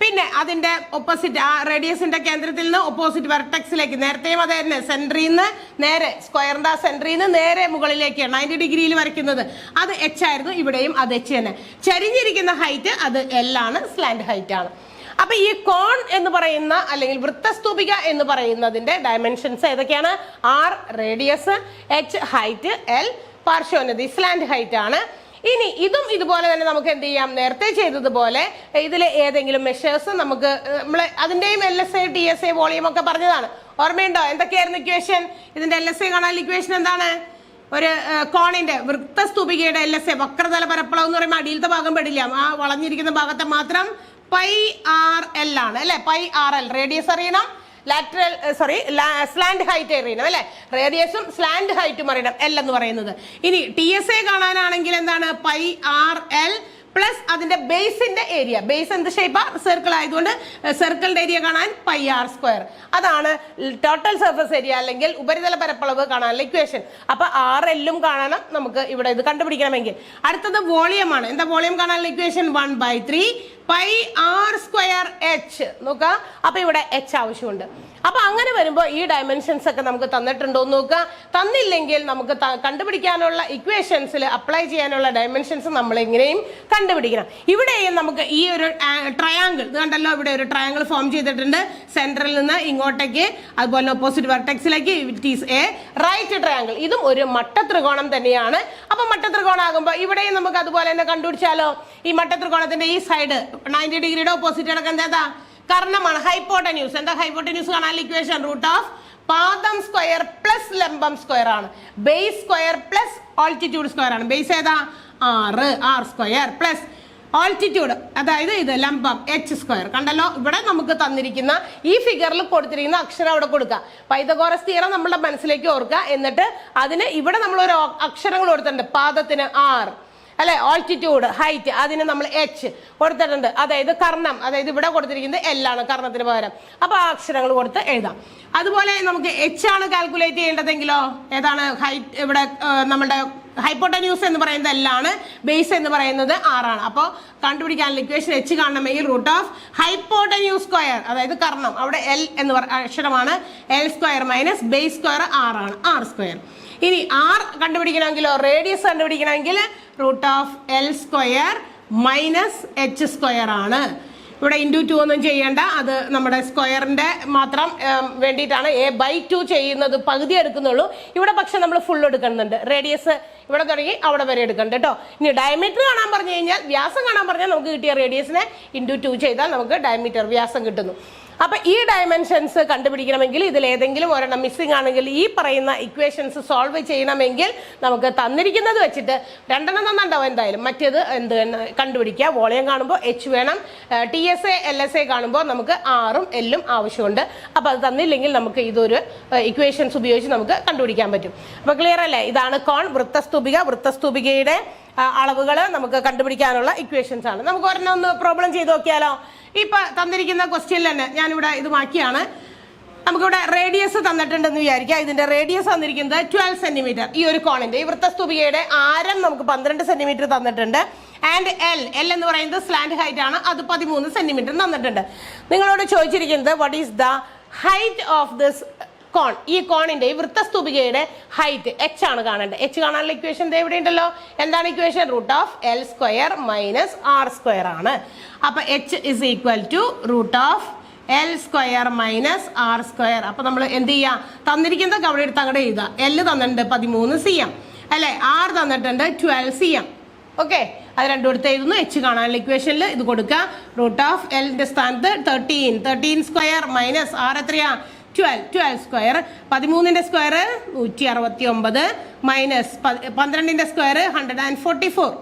പിന്നെ അതിന്റെ ഓപ്പോസിറ്റ് ആ റേഡിയസിന്റെ കേന്ദ്രത്തിൽ നിന്ന് ഓപ്പോസിറ്റ് വെർട്ടെക്സിലേക്ക്, നേരത്തെയും അത് തന്നെ സെന്ററിൽ നിന്ന് നേരെ സ്ക്വയറിന്റെ ആ സെന്ററിൽ നിന്ന് നേരെ മുകളിലേക്ക് 90 ഡിഗ്രിയിൽ വരയ്ക്കുന്നത് അത് എച്ച് ആയിരുന്നു. ഇവിടെയും അത് എച്ച് തന്നെ. ചരിഞ്ഞിരിക്കുന്ന ഹൈറ്റ് അത് എൽ ആണ്, സ്ലാന്റ് ഹൈറ്റ് ആണ്. അപ്പൊ ഈ കോൺ എന്ന് പറയുന്ന അല്ലെങ്കിൽ വൃത്തസ്തൂപിക എന്ന് പറയുന്നതിന്റെ ഡയമെൻഷൻസ് ഏതൊക്കെയാണ്? R radius, h height, l പാർശ്വോന്നതി സ്ലാന്റ് ഹൈറ്റ് ആണ്. ഇനി ഇതും ഇതുപോലെ തന്നെ നമുക്ക് എന്ത് ചെയ്യാം, നേരത്തെ ചെയ്തതുപോലെ ഇതിൽ ഏതെങ്കിലും മെഷേഴ്സ് നമുക്ക് നമ്മൾ അതിന്റെയും LSA TSA വോളിയം ഒക്കെ പറഞ്ഞതാണ്, ഓർമ്മയുണ്ടോ? എന്തൊക്കെയായിരുന്നു ഇക്വേഷൻ? ഇതിന്റെ LSA കാണാൻ ഇക്വേഷൻ എന്താണ്? ഒരു കോണിന്റെ വൃത്തസ്തൂപികയുടെ LSA വക്രതല പരപ്പളവ് എന്ന് പറയുമ്പോൾ അടിയിലത്തെ ഭാഗം പെടില്ല, ആ വളഞ്ഞിരിക്കുന്ന ഭാഗത്തെ മാത്രം πRL ആണ് അല്ലെ. πRL റേഡിയസ് അറിയണം, ലാറ്ററൽ സ്ലാൻഡ് ഹൈറ്റ് അറിയണം അല്ലെ. റേഡിയസും സ്ലാൻഡ് ഹൈറ്റും അറിയണം L എന്ന് പറയുന്നത്. ഇനി TSA കാണാനാണെങ്കിൽ എന്താണ്? πRL പ്ലസ് അതിന്റെ ബേസിന്റെ ഏരിയ. ബേസ് എന്ത് ഷേപ്പാ? സർക്കിൾ ആയതുകൊണ്ട് സർക്കിളിന്റെ ഏരിയ കാണാൻ πr². അതാണ് ടോട്ടൽ സർഫസ് ഏരിയ അല്ലെങ്കിൽ ഉപരിതല പരപ്പളവ് കാണാനുള്ള ഇക്വേഷൻ. അപ്പൊ RL കാണണം നമുക്ക് ഇവിടെ ഇത് കണ്ടുപിടിക്കണമെങ്കിൽ. അടുത്തത് വോളിയം ആണ്. എന്താ വോളിയം കാണാനുള്ള ഇക്വേഷൻ? 1/3 πr²h. നോക്കുക, അപ്പൊ ഇവിടെ h ആവശ്യമുണ്ട്. അപ്പൊ അങ്ങനെ വരുമ്പോൾ ഈ ഡയമെൻഷൻസ് ഒക്കെ നമുക്ക് തന്നിട്ടുണ്ടോ എന്ന് നോക്കുക. തന്നില്ലെങ്കിൽ നമുക്ക് കണ്ടുപിടിക്കാനുള്ള ഇക്വേഷൻസിൽ അപ്ലൈ ചെയ്യാനുള്ള ഡയമെൻഷൻസ് നമ്മൾ എങ്ങനെയും കണ്ടുപിടിക്കണം. ഇവിടെയും നമുക്ക് ഈ ഒരു ട്രയാങ്കിൾ കണ്ടല്ലോ, ഇവിടെ ഒരു ട്രയാങ്കിൾ ഫോം ചെയ്തിട്ടുണ്ട്. സെൻട്രൽ നിന്ന് ഇങ്ങോട്ടേക്ക് അതുപോലെ ഓപ്പോസിറ്റ് വെർട്ടെക്സിലേക്ക് it is a right triangle. ഇതും ഒരു മട്ടത്രികോണം തന്നെയാണ്. അപ്പൊ മട്ടത്രികോണം ആകുമ്പോൾ ഇവിടെയും നമുക്ക് അതുപോലെ തന്നെ കണ്ടുപിടിച്ചാലോ? ഈ മട്ടത്രികോണത്തിന്റെ ഈ സൈഡ് 90 ഡിഗ്രിയുടെ ഓപ്പോസിറ്റ് കിടക്കുന്നത് ഏതാ? കർണമാണ്, ഹൈപ്പോട്ടന്യൂസ്. എന്താ ഹൈപ്പോട്ടന്യൂസ് കാണാൻ ഇക്വേഷൻ? റൂട്ട് ഓഫ് പാദം സ്ക്വയർ പ്ലസ് ലംബം സ്ക്വയർ ആണ്. Base square plus altitude square ആണ്. ബേസ് ഏതാ? 6r² പ്ലസ് ഓൾട്ടിറ്റ്യൂഡ്, അതായത് ഇത് ലംബം h². കണ്ടല്ലോ, ഇവിടെ നമുക്ക് തന്നിരിക്കുന്ന ഈ ഫിഗറിൽ കൊടുത്തിരിക്കുന്ന അക്ഷരം അവിടെ കൊടുക്കുക. പൈതഗോറസ് തിയറം നമ്മുടെ മനസ്സിലേക്ക് ഓർക്കുക. എന്നിട്ട് അതിന് ഇവിടെ നമ്മൾ ഒരു അക്ഷരങ്ങൾ കൊടുത്തിട്ടുണ്ട്. പാദത്തിന് R അല്ലെ, ഓൾട്ടിറ്റ്യൂഡ് ഹൈറ്റ് അതിന് നമ്മൾ h കൊടുത്തിട്ടുണ്ട്. അതായത് കർണം, അതായത് ഇവിടെ കൊടുത്തിരിക്കുന്നത് L ആണ് കർണത്തിന് പകരം. അപ്പൊ ആ അക്ഷരങ്ങൾ കൊടുത്ത് എഴുതാം. അതുപോലെ നമുക്ക് h ആണ് കാൽക്കുലേറ്റ് ചെയ്യേണ്ടതെങ്കിലോ ഏതാണ്? ഹൈറ്റ് ഇവിടെ നമ്മുടെ ഹൈപ്പോട്ടന്യൂസ് എന്ന് പറയുന്നത് L ആണ്, ബേസ് എന്ന് പറയുന്നത് R ആണ്. അപ്പോൾ കണ്ടുപിടിക്കാനുള്ള ഇക്വേഷൻ h കാണണമെങ്കിൽ റൂട്ട് ഓഫ് ഹൈപ്പോട്ടന്യൂസ് സ്ക്വയർ, അതായത് കർണം അവിടെ L എന്ന് അക്ഷരമാണ്, L² minus base square R ആണ്, R². ഇനി R കണ്ടുപിടിക്കണമെങ്കിലോ റേഡിയസ് കണ്ടുപിടിക്കണമെങ്കിൽ root of L² minus h² ആണ്. ഇവിടെ × 2 ഒന്നും ചെയ്യേണ്ട, അത് നമ്മുടെ സ്ക്വയറിന്റെ മാത്രം വേണ്ടിയിട്ടാണ്. a/2 ചെയ്യുന്നത് പകുതി എടുക്കുന്നുള്ളൂ. ഇവിടെ പക്ഷെ നമ്മൾ ഫുൾ എടുക്കുന്നുണ്ട്. റേഡിയസ് ഇവിടെ തുടങ്ങി അവിടെ വരെ എടുക്കണ്ട കേട്ടോ. ഇനി ഡയമീറ്റർ കാണാൻ പറഞ്ഞു കഴിഞ്ഞാൽ, വ്യാസം കാണാൻ പറഞ്ഞാൽ നമുക്ക് കിട്ടിയ റേഡിയസിനെ × 2 ചെയ്താൽ നമുക്ക് ഡയമീറ്റർ വ്യാസം കിട്ടുന്നു. അപ്പൊ ഈ ഡയമെൻഷൻസ് കണ്ടുപിടിക്കണമെങ്കിൽ ഇതിൽ ഏതെങ്കിലും ഒരെണ്ണം മിസ്സിംഗ് ആണെങ്കിൽ ഈ പറയുന്ന ഇക്വേഷൻസ് സോൾവ് ചെയ്യണമെങ്കിൽ നമുക്ക് തന്നിരിക്കുന്നത് വെച്ചിട്ട് രണ്ടെണ്ണം തന്നുണ്ടാവും എന്തായാലും. മറ്റേത് എന്ത് കണ്ടുപിടിക്കുക. വോളിയം കാണുമ്പോൾ h വേണം, TSA LSA കാണുമ്പോൾ നമുക്ക് R ഉം L ഉം ആവശ്യമുണ്ട്. അപ്പൊ അത് തന്നില്ലെങ്കിൽ നമുക്ക് ഇതൊരു ഇക്വേഷൻസ് ഉപയോഗിച്ച് നമുക്ക് കണ്ടുപിടിക്കാൻ പറ്റും. അപ്പൊ ക്ലിയർ അല്ലേ? ഇതാണ് കോൺ, വൃത്തസ്തൂപിക. വൃത്തസ്തൂപികയുടെ അളവുകൾ നമുക്ക് കണ്ടുപിടിക്കാനുള്ള ഇക്വേഷൻസ് ആണ്. നമുക്ക് ഒരെണ്ണം ഒന്ന് പ്രോബ്ലം ചെയ്ത് നോക്കിയാലോ? ഇപ്പൊ തന്നിരിക്കുന്ന ക്വസ്റ്റ്യനിൽ തന്നെ ഞാനിവിടെ ഇത് മാറ്റിയാണ്. നമുക്കിവിടെ റേഡിയസ് തന്നിട്ടുണ്ടെന്ന് വിചാരിക്കുക. ഇതിന്റെ റേഡിയസ് തന്നിരിക്കുന്നത് 12 സെന്റിമീറ്റർ. ഈ ഒരു കോണിന്റെ, ഈ വൃത്തസ്തൂപികയുടെ ആരം നമുക്ക് 12 സെന്റിമീറ്റർ തന്നിട്ടുണ്ട്. ആൻഡ് L എന്ന് പറയുന്നത് സ്ലാൻഡ് ഹൈറ്റ് ആണ്, അത് 13 സെന്റിമീറ്റർ തന്നിട്ടുണ്ട്. നിങ്ങളോട് ചോദിച്ചിരിക്കുന്നത് what is the height of this cone. ഈ കോണിന്റെ, ഈ വൃത്തസ്തൂപികയുടെ ഹൈറ്റ് h ആണ് കാണേണ്ടത്. h കാണാനുള്ള ഇക്വേഷൻ എവിടെ ഉണ്ടല്ലോ. എന്താണ് equation? Root of L² minus R² ആണ്. അപ്പൊ h is equal to root of L² minus R². അപ്പൊ നമ്മൾ എന്ത് ചെയ്യാം? തന്നിരിക്കുന്നത് അവിടെ എടുത്ത് അങ്ങോട്ട് എഴുതാം. L തന്നിട്ടുണ്ട് 13 cm അല്ലെ, R തന്നിട്ടുണ്ട് 12 cm. ഓക്കെ, അത് രണ്ടും എടുത്ത് എഴുതുന്നു. h കാണാനുള്ള ഇക്വേഷനിൽ ഇത് കൊടുക്കുക. റൂട്ട് ഓഫ് Lന്റെ സ്ഥാനത്ത് 13² മൈനസ് R എത്രയാ? 12² 13ന്റെ സ്ക്വയർ 169 മൈനസ് 12ന്റെ സ്ക്വയർ 144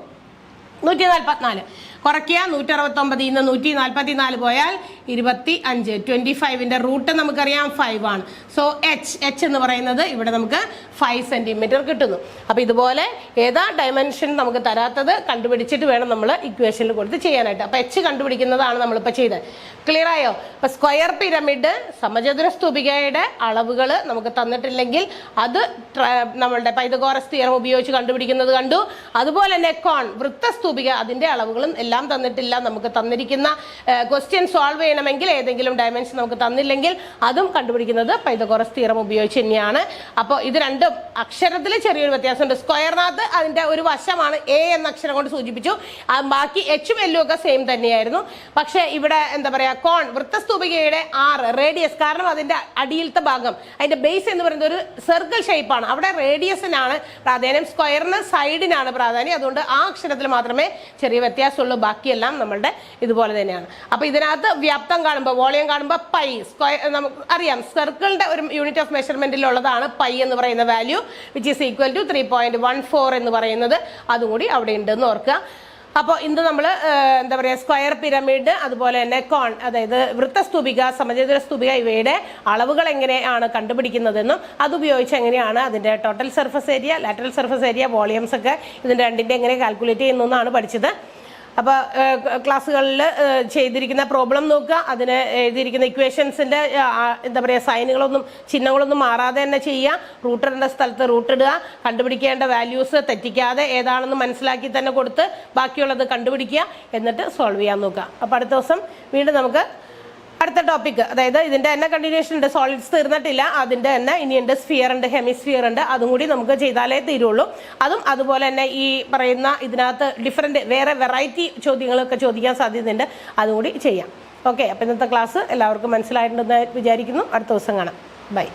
144. കുറയ്ക്കുക. 169 നിന്ന് 144 പോയാൽ 25. 25ന്റെ റൂട്ട് നമുക്കറിയാം 5 ആണ്. സോ h എന്ന് പറയുന്നത് ഇവിടെ നമുക്ക് 5 സെന്റിമീറ്റർ കിട്ടുന്നു. അപ്പൊ ഇതുപോലെ ഏതാ ഡയമെൻഷൻ നമുക്ക് തരാത്തത് കണ്ടുപിടിച്ചിട്ട് വേണം നമ്മൾ ഇക്വേഷനിൽ കൊടുത്ത് ചെയ്യാനായിട്ട്. അപ്പൊ h കണ്ടുപിടിക്കുന്നതാണ് നമ്മളിപ്പോൾ ചെയ്തത്. ക്ലിയർ ആയോ? അപ്പൊ സ്ക്വയർ പിരമിഡ്, സമചതുര സ്തൂപികയുടെ അളവുകൾ നമുക്ക് തന്നിട്ടില്ലെങ്കിൽ അത് നമ്മളുടെ പൈതഗോറസ് തിയറം ഉപയോഗിച്ച് കണ്ടുപിടിക്കുന്നത് കണ്ടു. അതുപോലെ തന്നെ കോൺ, വൃത്തസ്തൂപിക, അതിന്റെ അളവുകളും എല്ലാം എല്ലാം തന്നിട്ടില്ല. നമുക്ക് തന്നിരിക്കുന്ന ക്വസ്റ്റ്യൻ സോൾവ് ചെയ്യണമെങ്കിൽ ഏതെങ്കിലും ഡയമെൻഷൻ നമുക്ക് തന്നില്ലെങ്കിൽ അതും കണ്ടുപിടിക്കുന്നത് പൈതഗോറസ് തിയറം ഉപയോഗിച്ച് തന്നെയാണ്. അപ്പോൾ ഇത് രണ്ടും അക്ഷരത്തിൽ ചെറിയൊരു വ്യത്യാസമുണ്ട്. സ്ക്വയറിനകത്ത് അതിന്റെ ഒരു വശമാണ് എ എന്ന അക്ഷരം കൊണ്ട് സൂചിപ്പിച്ചു, ബാക്കി എച്ചും എല്ലും ഒക്കെ സെയിം തന്നെയായിരുന്നു. പക്ഷെ ഇവിടെ എന്താ പറയാ, കോൺ വൃത്തസ്തൂപികയുടെ 6 റേഡിയസ്, കാരണം അതിന്റെ അടിയിലത്തെ ഭാഗം അതിന്റെ ബേസ് എന്ന് പറയുന്നത് ഒരു സർക്കിൾ ഷേപ്പാണ്. അവിടെ റേഡിയസിനാണ് പ്രാധാന്യം, സ്ക്വയറിന് സൈഡിനാണ് പ്രാധാന്യം. അതുകൊണ്ട് ആ അക്ഷരത്തിൽ മാത്രമേ ചെറിയ വ്യത്യാസമുള്ളൂ, ബാക്കിയെല്ലാം നമ്മളുടെ ഇതുപോലെ തന്നെയാണ്. അപ്പൊ ഇതിനകത്ത് വ്യാപ്തം കാണുമ്പോൾ, വോളിയം കാണുമ്പോൾ പൈ, സ്ക്വയർ നമുക്ക് അറിയാം സർക്കിളിന്റെ ഒരു യൂണിറ്റ് ഓഫ് മെഷർമെന്റിലുള്ളതാണ് പൈ എന്ന് പറയുന്ന value, which is equal to 3.14 എന്ന് പറയുന്നത്. അതും കൂടി അവിടെ ഉണ്ടെന്ന് ഓർക്കുക. അപ്പോൾ ഇന്ന് നമ്മൾ എന്താ പറയുക, സ്ക്വയർ പിരമിഡ്, അതുപോലെ തന്നെ കോൺ, അതായത് വൃത്തസ്തൂപിക, സമചതുര സ്തൂപിക, ഇവയുടെ അളവുകൾ എങ്ങനെയാണ് കണ്ടുപിടിക്കുന്നതെന്നും അതുപയോഗിച്ച് എങ്ങനെയാണ് അതിൻ്റെ total surface area, lateral surface area, volumes ഒക്കെ ഇതിൻ്റെ രണ്ടിൻ്റെ എങ്ങനെ കാൽക്കുലേറ്റ് ചെയ്യുന്നതെന്നാണ് പഠിച്ചത്. അപ്പോൾ ക്ലാസ്സുകളിൽ ചെയ്തിരിക്കുന്ന പ്രോബ്ലം നോക്കുക, അതിന് എഴുതിയിരിക്കുന്ന ഇക്വേഷൻസിൻ്റെ എന്താ പറയുക, സൈനുകളൊന്നും ചിഹ്നങ്ങളൊന്നും മാറാതെ തന്നെ ചെയ്യുക. റൂട്ടിടേണ്ട സ്ഥലത്ത് റൂട്ട് ഇടുക, കണ്ടുപിടിക്കേണ്ട വാല്യൂസ് തെറ്റിക്കാതെ ഏതാണെന്ന് മനസ്സിലാക്കി തന്നെ കൊടുത്ത് ബാക്കിയുള്ളത് കണ്ടുപിടിക്കുക, എന്നിട്ട് സോൾവ് ചെയ്യാൻ നോക്കുക. അപ്പോൾ അടുത്ത ദിവസം വീണ്ടും നമുക്ക് അടുത്ത ടോപ്പിക്, അതായത് ഇതിന്റെ തന്നെ കണ്ടിന്യൂഷൻ ഉണ്ട്, സോളിഡ്സ് തീർന്നിട്ടില്ല, അതിന്റെ തന്നെ ഇനിയുണ്ട് സ്ഫിയർ ഉണ്ട്, ഹെമിസ്ഫിയർ ഉണ്ട്, അതും കൂടി നമുക്ക് ചെയ്താലേ തീരുള്ളൂ. അതും അതുപോലെ തന്നെ ഈ പറയുന്ന ഇതിനകത്ത് ഡിഫറെന്റ് വേറെ വെറൈറ്റി ചോദ്യങ്ങളൊക്കെ ചോദിക്കാൻ സാധ്യതയുണ്ട്, അതും കൂടി ചെയ്യാം. ഓക്കെ, അപ്പം ഇന്നത്തെ ക്ലാസ് എല്ലാവർക്കും മനസ്സിലായിട്ടുണ്ടെന്ന് വിചാരിക്കുന്നു. അടുത്ത ദിവസം കാണാം. ബൈ.